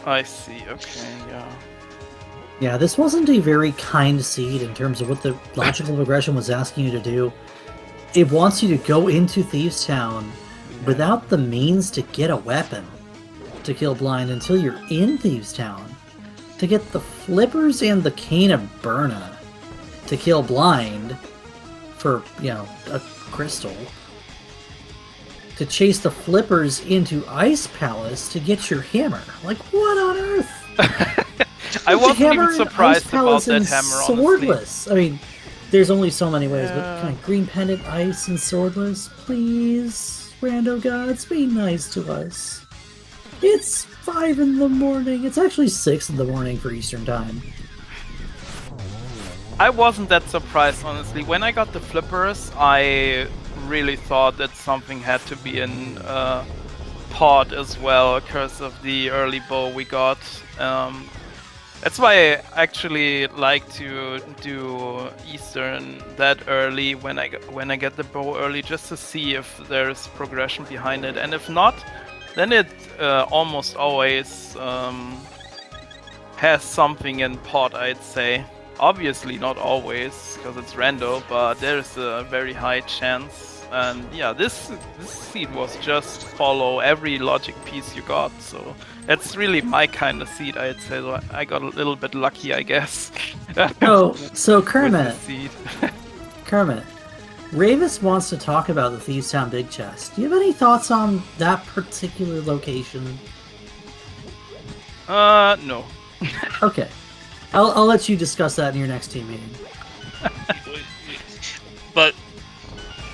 I see, okay, yeah. Yeah, this wasn't a very kind seed in terms of what the logical progression was asking you to do. It wants you to go into Thieves Town without the means to get a weapon to kill Blind until you're in Thieves Town. To get the flippers and the cane of Burna to kill Blind for, a crystal. To chase the flippers into Ice Palace to get your hammer. Like, what on earth? I wasn't even Hammer surprised Ice about Palace that and hammer, swordless. honestly. I mean, there's only so many ways, but Yeah. kind of green pendant, ice, and swordless. Please, rando gods, be nice to us. It's 5 in the morning. It's actually 6 in the morning for Eastern Time. I wasn't that surprised, honestly. When I got the flippers, I really thought that something had to be in pod as well, because of the early bow we got. That's why I actually like to do Eastern that early when I get the bow early, just to see if there's progression behind it, and if not, then it almost always has something in pot, I'd say. Obviously not always, because it's rando, but there's a very high chance. And yeah, this seed was just follow every logic piece you got, so that's really my kind of seed, I'd say. So I got a little bit lucky, I guess. So Kermit, with the seed. Kermit, Ravis wants to talk about the Thieves Town Big Chest. Do you have any thoughts on that particular location? No. Okay. I'll let you discuss that in your next team meeting. But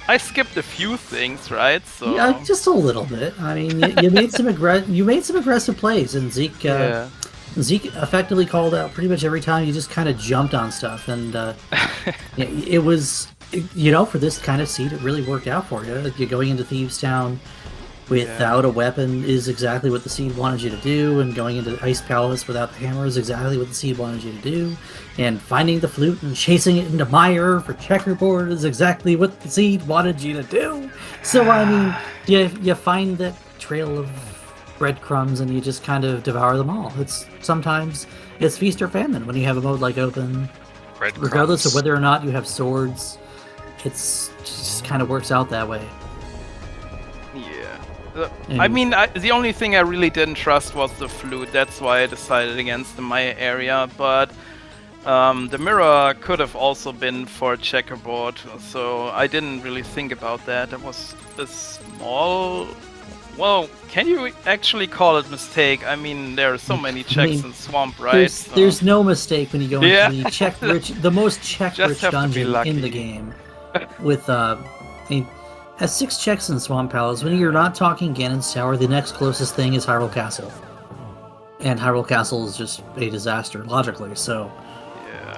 I skipped a few things, right? So Yeah, just a little bit. I mean, you made some aggressive plays, and Zeke effectively called out pretty much every time. You just kind of jumped on stuff, and it was, for this kind of seed, it really worked out for you. You're going into Thieves Town without a weapon is exactly what the seed wanted you to do, and going into Ice Palace without the hammer is exactly what the seed wanted you to do, and finding the flute and chasing it into mire for checkerboard is exactly what the seed wanted you to do. So I mean, you find that trail of breadcrumbs and you just kind of devour them all. Sometimes it's feast or famine when you have a mode like open. Regardless of whether or not you have swords, it just kind of works out that way. I mean, the only thing I really didn't trust was the flute. That's why I decided against the Maya area. But the mirror could have also been for checkerboard, so I didn't really think about that. It was a small... Well, can you actually call it mistake? I mean, there are so many checks in Swamp, right? There's no mistake when you go into the most check-rich dungeon in the game. With has 6 checks in Swamp Palace. When you're not talking Ganon's Tower, the next closest thing is Hyrule Castle. And Hyrule Castle is just a disaster, logically, so... Yeah.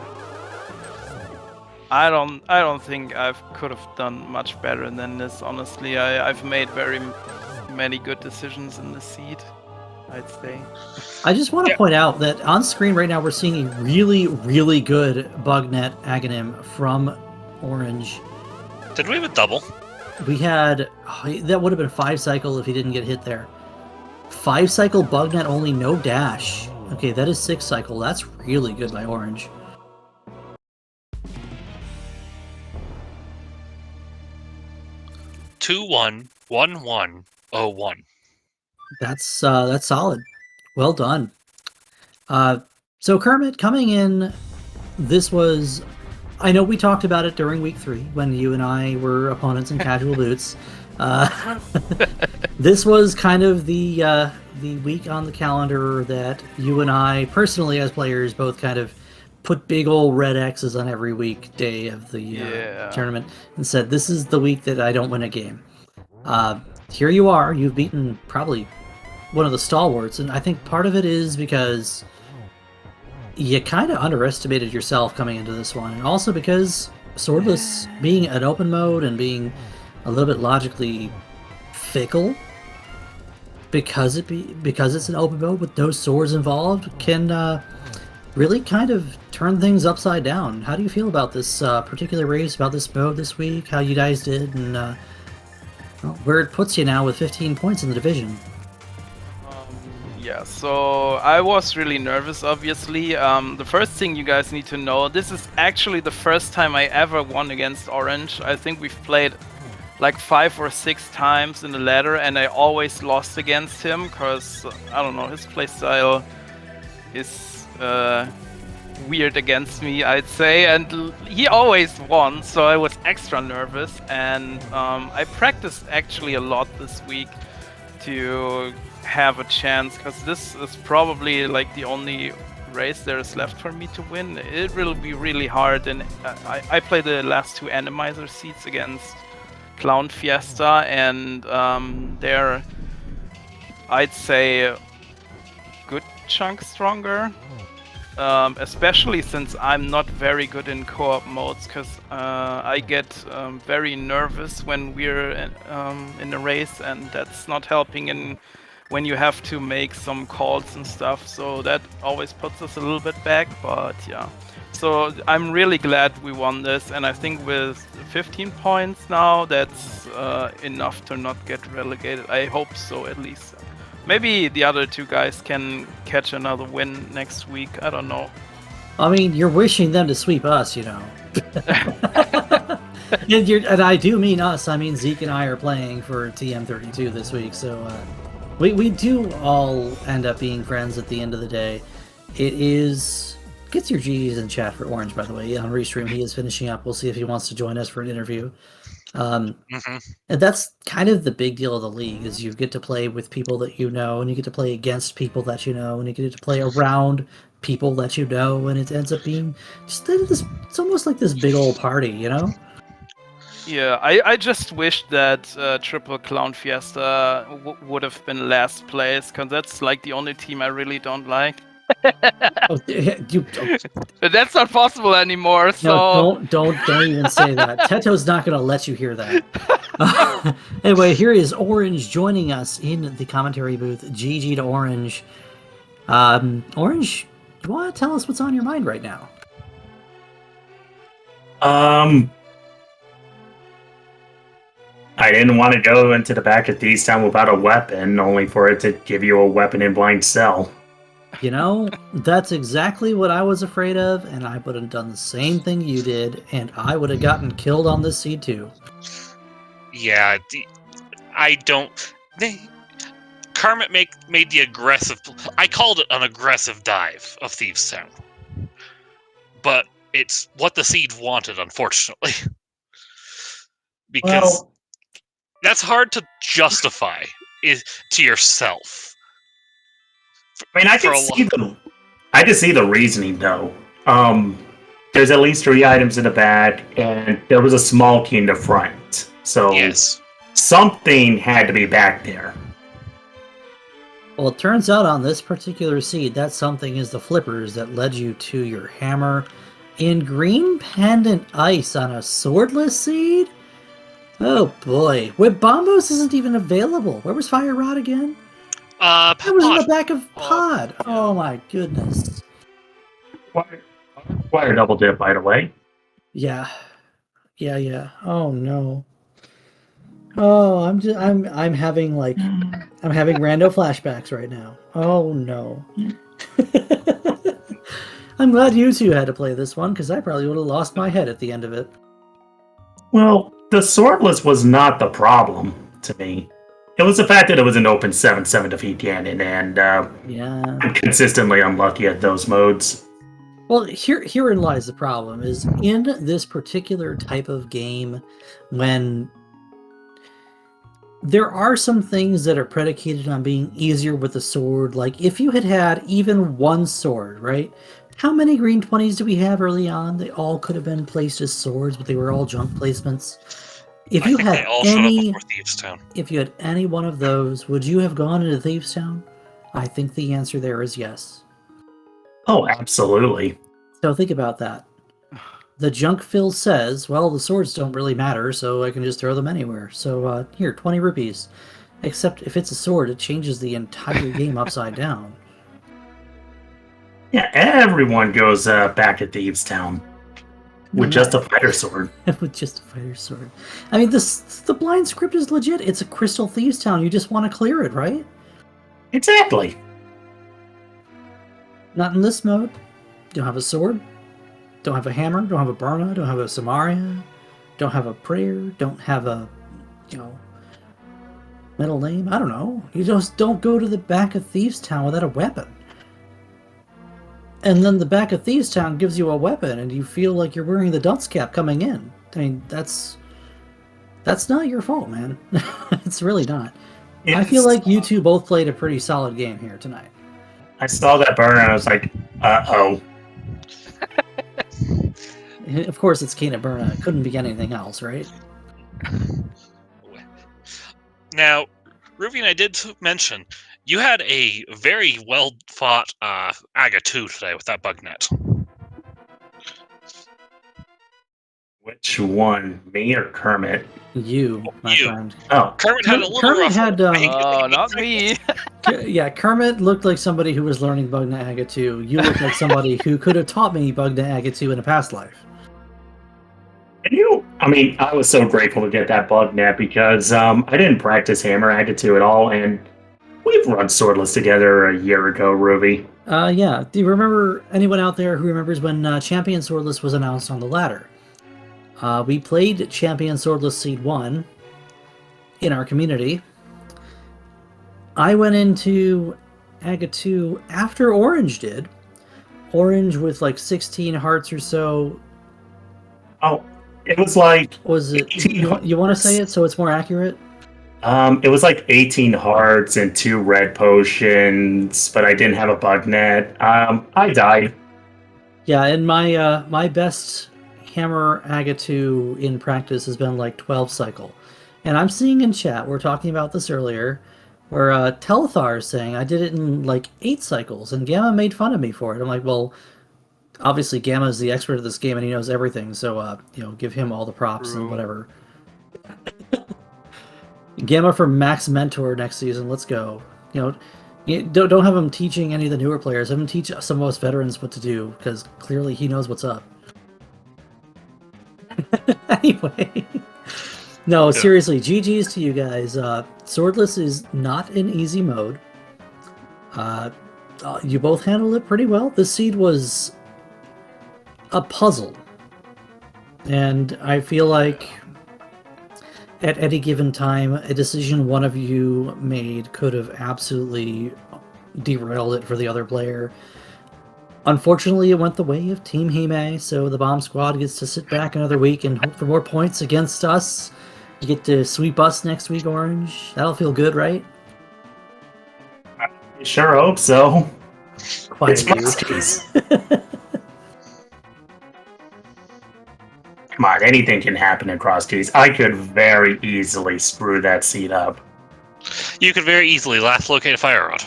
I don't think I could have done much better than this, honestly. I've made very many good decisions in the seed, I'd say. I just want to point out that on screen right now we're seeing a really, really good Bugnet Aghanim from Orange. Did we have a double? We had... that would have been 5 cycle if he didn't get hit there. 5 cycle Bugnet only, no dash. Okay, that is 6 cycle. That's really good by Orange. Two 1-1-1-1-0-1. That's solid. Well done. So Kermit, coming in, this was I know we talked about it during week 3 when you and I were opponents in casual boots. This was kind of the week on the calendar that you and I, personally as players, both kind of put big old red X's on every weekday of the tournament and said, this is the week that I don't win a game. Here you are. You've beaten probably one of the stalwarts, and I think part of it is because you kind of underestimated yourself coming into this one, and also because Swordless being an open mode and being a little bit logically fickle, because it's an open mode with no swords involved, can really kind of turn things upside down. How do you feel about this particular race, about this mode this week, how you guys did, and where it puts you now with 15 points in the division? Yeah, so I was really nervous, obviously. The first thing you guys need to know, this is actually the first time I ever won against Orange. I think we've played like 5 or 6 times in the ladder, and I always lost against him because, I don't know, his playstyle is weird against me, I'd say, and he always won, so I was extra nervous, and I practiced actually a lot this week to have a chance, because this is probably like the only race there is left for me to win. It will be really hard, and I played the last 2 randomizer seats against Clown Fiesta, and they're, I'd say, good chunk stronger, especially since I'm not very good in co-op modes, because I get very nervous when we're in a race, and that's not helping in when you have to make some calls and stuff, so that always puts us a little bit back, but yeah. So I'm really glad we won this, and I think with 15 points now, that's enough to not get relegated. I hope so, at least. Maybe the other 2 guys can catch another win next week, I don't know. I mean, you're wishing them to sweep us, you know. And I do mean us. I mean, Zeke and I are playing for TM32 this week, so we do all end up being friends at the end of the day. It is... Gets your G's in chat for Orange, by the way. On Restream, he is finishing up. We'll see if he wants to join us for an interview. And that's kind of the big deal of the league, is you get to play with people that you know, and you get to play against people that you know, and you get to play around people that you know, and it ends up being just this... It's almost like this big old party, you know? Yeah, I just wish that Triple Clown Fiesta would have been last place, because that's like the only team I really don't like. But that's not possible anymore, so... No, don't even say that. Teto's not going to let you hear that. Anyway, here is Orange joining us in the commentary booth. GG to Orange. Orange, do you want to tell us what's on your mind right now? I didn't want to go into the back of these town without a weapon, only for it to give you a weapon in blind cell. You know, that's exactly what I was afraid of, and I would have done the same thing you did, and I would have gotten killed on this seed too. Yeah, I don't... Karmat made the aggressive... I called it an aggressive dive of Thieves Town. But it's what the seed wanted, unfortunately. Because that's hard to justify to yourself. I mean, I can see the reasoning, though. There's at least 3 items in the back, and there was a small key in the front. So yes, something had to be back there. Well, it turns out on this particular seed, that something is the flippers that led you to your hammer in green pendant ice on a swordless seed? Oh boy. Whip Bombos isn't even available. Where was Fire Rod again? That was in the back of Pod. Oh my goodness. Wire double dip, by the way. Yeah. Oh no. Oh, I'm having I'm having rando flashbacks right now. Oh no. I'm glad you two had to play this one, because I probably would have lost my head at the end of it. Well, the swordless was not the problem to me. It was the fact that it was an open 7/7 defeat cannon, and yeah, I'm consistently unlucky at those modes. Well, herein lies the problem, is in this particular type of game, when there are some things that are predicated on being easier with the sword, like if you had even one sword, right? How many green 20s do we have early on? They all could have been placed as swords, but they were all junk placements. If I you think had they all showed up any, before Thieves Town. if you had any one of those, would you have gone into Thieves Town? I think the answer there is yes. Oh, absolutely. So think about that. The junk fill says, well, the swords don't really matter, so I can just throw them anywhere. So here, 20 rupees. Except if it's a sword, it changes the entire game upside down. Yeah, everyone goes back to Thieves Town with just a fighter sword. With just a fighter sword. I mean, the blind script is legit. It's a Crystal Thieves Town. You just want to clear it, right? Exactly. Not in this mode. Don't have a sword. Don't have a hammer. Don't have a Burna. Don't have a Samaria. Don't have a prayer. Don't have a, middle name. I don't know. You just don't go to the back of Thieves Town without a weapon. And then the back of Thieves Town gives you a weapon, and you feel like you're wearing the dunce cap coming in. I mean, that's not your fault, man. It's really not. I feel like you two both played a pretty solid game here tonight. I saw that burn and I was like, uh-oh. Of course, it's Kena Burna. It couldn't be anything else, right? Now, Ruby and I did mention you had a very well fought Aga 2 today with that bug net. Which one? Me or Kermit? You, my You. friend. Oh, Kermit had a little Kermit rough. had, Oh, not me. yeah, Kermit looked like somebody who was learning Bugnet Aga 2. You look like somebody who could have taught me Bugnet Aga 2 in a past life. I was so grateful to get that bug net because I didn't practice Hammer Aga 2 at all, and we've run Swordless together a year ago, Ruby. Yeah. Do you remember, anyone out there who remembers when Champion Swordless was announced on the ladder? We played Champion Swordless Seed 1 in our community. I went into Aga 2 after Orange did. Orange with like 16 hearts or so. Oh, it was like... Was it... You want to say it so it's more accurate? It was like 18 hearts and 2 red potions, but I didn't have a bug net. I died. Yeah, and my best Hammer Aga 2 in practice has been like 12 cycle. And I'm seeing in chat, we're talking about this earlier, where Telethar is saying I did it in like 8 cycles, and Gamma made fun of me for it. I'm like, well, obviously Gamma is the expert of this game and he knows everything, so give him all the props and whatever. Gamma for Max Mentor next season. Let's go. Don't have him teaching any of the newer players. Have him teach some of us veterans what to do, because clearly he knows what's up. Anyway, no, seriously, GG's to you guys. Swordless is not an easy mode. You both handled it pretty well. The seed was a puzzle, and I feel like at any given time, a decision one of you made could have absolutely derailed it for the other player. Unfortunately, it went the way of Team Hime, so the Bomb Squad gets to sit back another week and hope for more points against us. You get to sweep us next week, Orange. That'll feel good, right? I sure hope so. Quiet, It's Muskies. Come on, anything can happen in Cross Keys. I could very easily screw that seed up. You could very easily last locate a fire rod.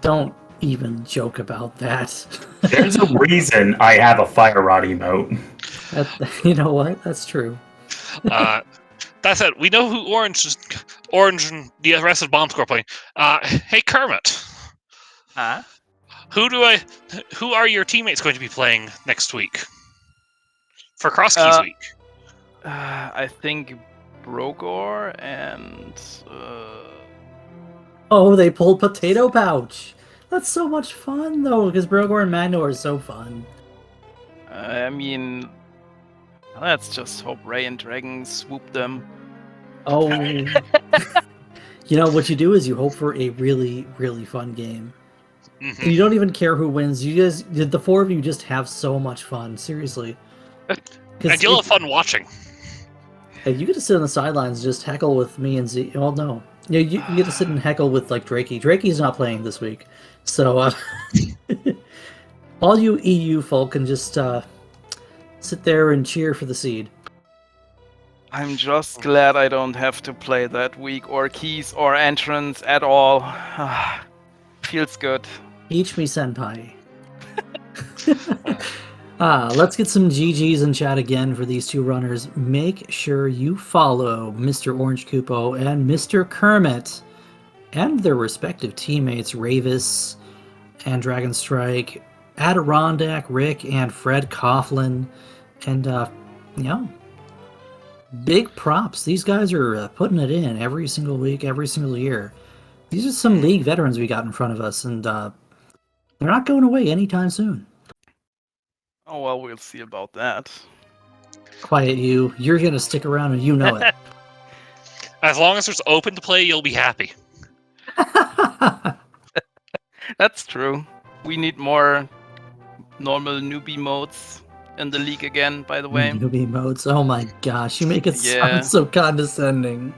Don't even joke about that. There's a reason I have a fire rod emote. You know what? That's true. That said, we know who Orange and the rest of Bomb Squad are playing. Hey Kermit. Huh? Who are your teammates going to be playing next week? For Cross Keys week. I think Brogor and Oh, they pulled Potato Pouch. That's so much fun, though, because Brogor and Magnor are so fun. I mean, let's just hope Ray and Dragon swoop them. Oh. What you do is you hope for a really, really fun game. Mhm. And you don't even care who wins. The four of you just have so much fun. Seriously. And you'll have fun watching. You get to sit on the sidelines and just heckle with me and Z. Well, no. You get to sit and heckle with, like, Drakey. Drakey's not playing this week. So, all you EU folk can just sit there and cheer for the seed. I'm just glad I don't have to play that week, or keys, or entrance at all. Feels good. Teach me, senpai. Let's get some GGs in chat again for these two runners. Make sure you follow Mr. Orange Koopo and Mr. Kermit and their respective teammates, Ravis and Dragon Strike, Adirondack, Rick, and Fred Coughlin. And, big props. These guys are putting it in every single week, every single year. These are some league veterans we got in front of us, and they're not going away anytime soon. Oh, well, we'll see about that. Quiet you. You're going to stick around and you know it. As long as there's open to play, you'll be happy. That's true. We need more normal newbie modes in the league again, by the way. Newbie modes. Oh my gosh, you make it Yeah. sound so condescending.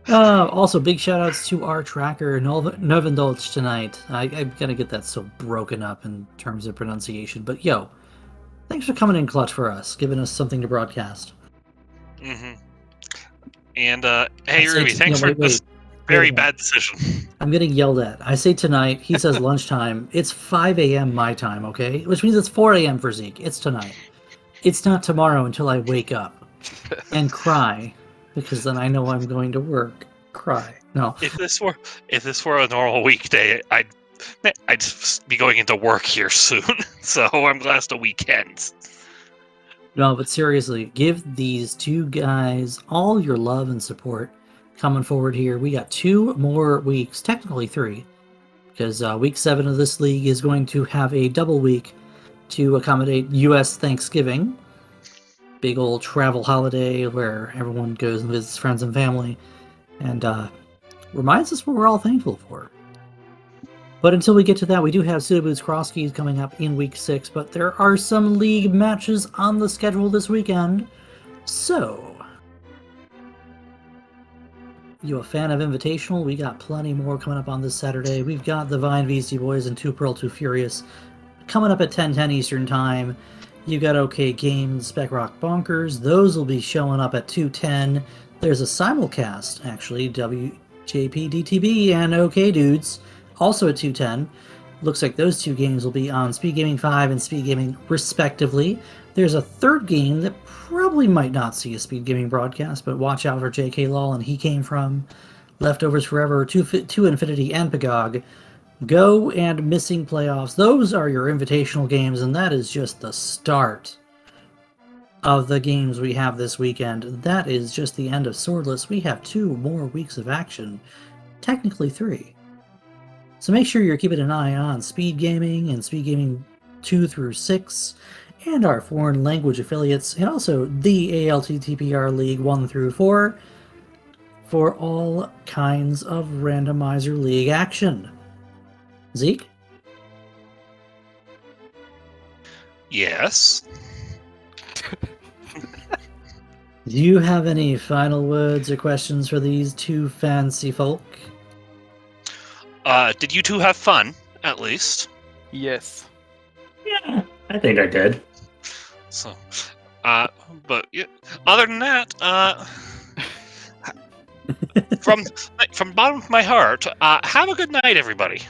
Also, big shout outs to our tracker, Novendolch, tonight. I'm gonna get that so broken up in terms of pronunciation, but yo, thanks for coming in clutch for us, giving us something to broadcast. Mm-hmm. And, hey, Ruby, Wait, thanks for this very bad decision. I'm getting yelled at. I say tonight, he says lunchtime. It's 5 a.m. my time, okay? Which means it's 4 a.m. for Zeke. It's tonight. It's not tomorrow until I wake up and cry, because then I know I'm going to work. Cry. No. If this were a normal weekday, I'd be going into work here soon. So I'm glad it's the weekend. No, but seriously, give these two guys all your love and support coming forward here. We got 2 more weeks, technically 3, because week 7 of this league is going to have a double week to accommodate U.S. Thanksgiving. Big old travel holiday where everyone goes and visits friends and family, and reminds us what we're all thankful for. But until we get to that, we do have Pseudo Boots Cross Keys coming up in week 6, but there are some league matches on the schedule this weekend. So, you a fan of Invitational? We got plenty more coming up on this Saturday. We've got the Vine VC Boys and 2 Pearl 2 Furious coming up at 10:10 Eastern Time. You got OK Games, Spec Rock Bonkers. Those will be showing up at 2:10. There's a simulcast, actually, WJPDTB and OK Dudes, also at 2:10. Looks like those 2 games will be on SpeedGaming 5 and SpeedGaming respectively. There's a third game that probably might not see a SpeedGaming broadcast, but watch out for JK Law and He Came From, Leftovers Forever, 2 Infinity, and Pagog. Go and Missing Playoffs. Those are your invitational games, and that is just the start of the games we have this weekend. That is just the end of Swordless. We have 2 more weeks of action, technically 3. So make sure you're keeping an eye on SpeedGaming and SpeedGaming 2 through 6, and our foreign language affiliates, and also the ALTTPR League 1 through 4 for all kinds of Randomizer League action. Zeke? Yes. Do you have any final words or questions for these 2 fancy folk? Did you 2 have fun, at least? Yes. Yeah, I think I did. So, but yeah, other than that, from the bottom of my heart, have a good night, everybody.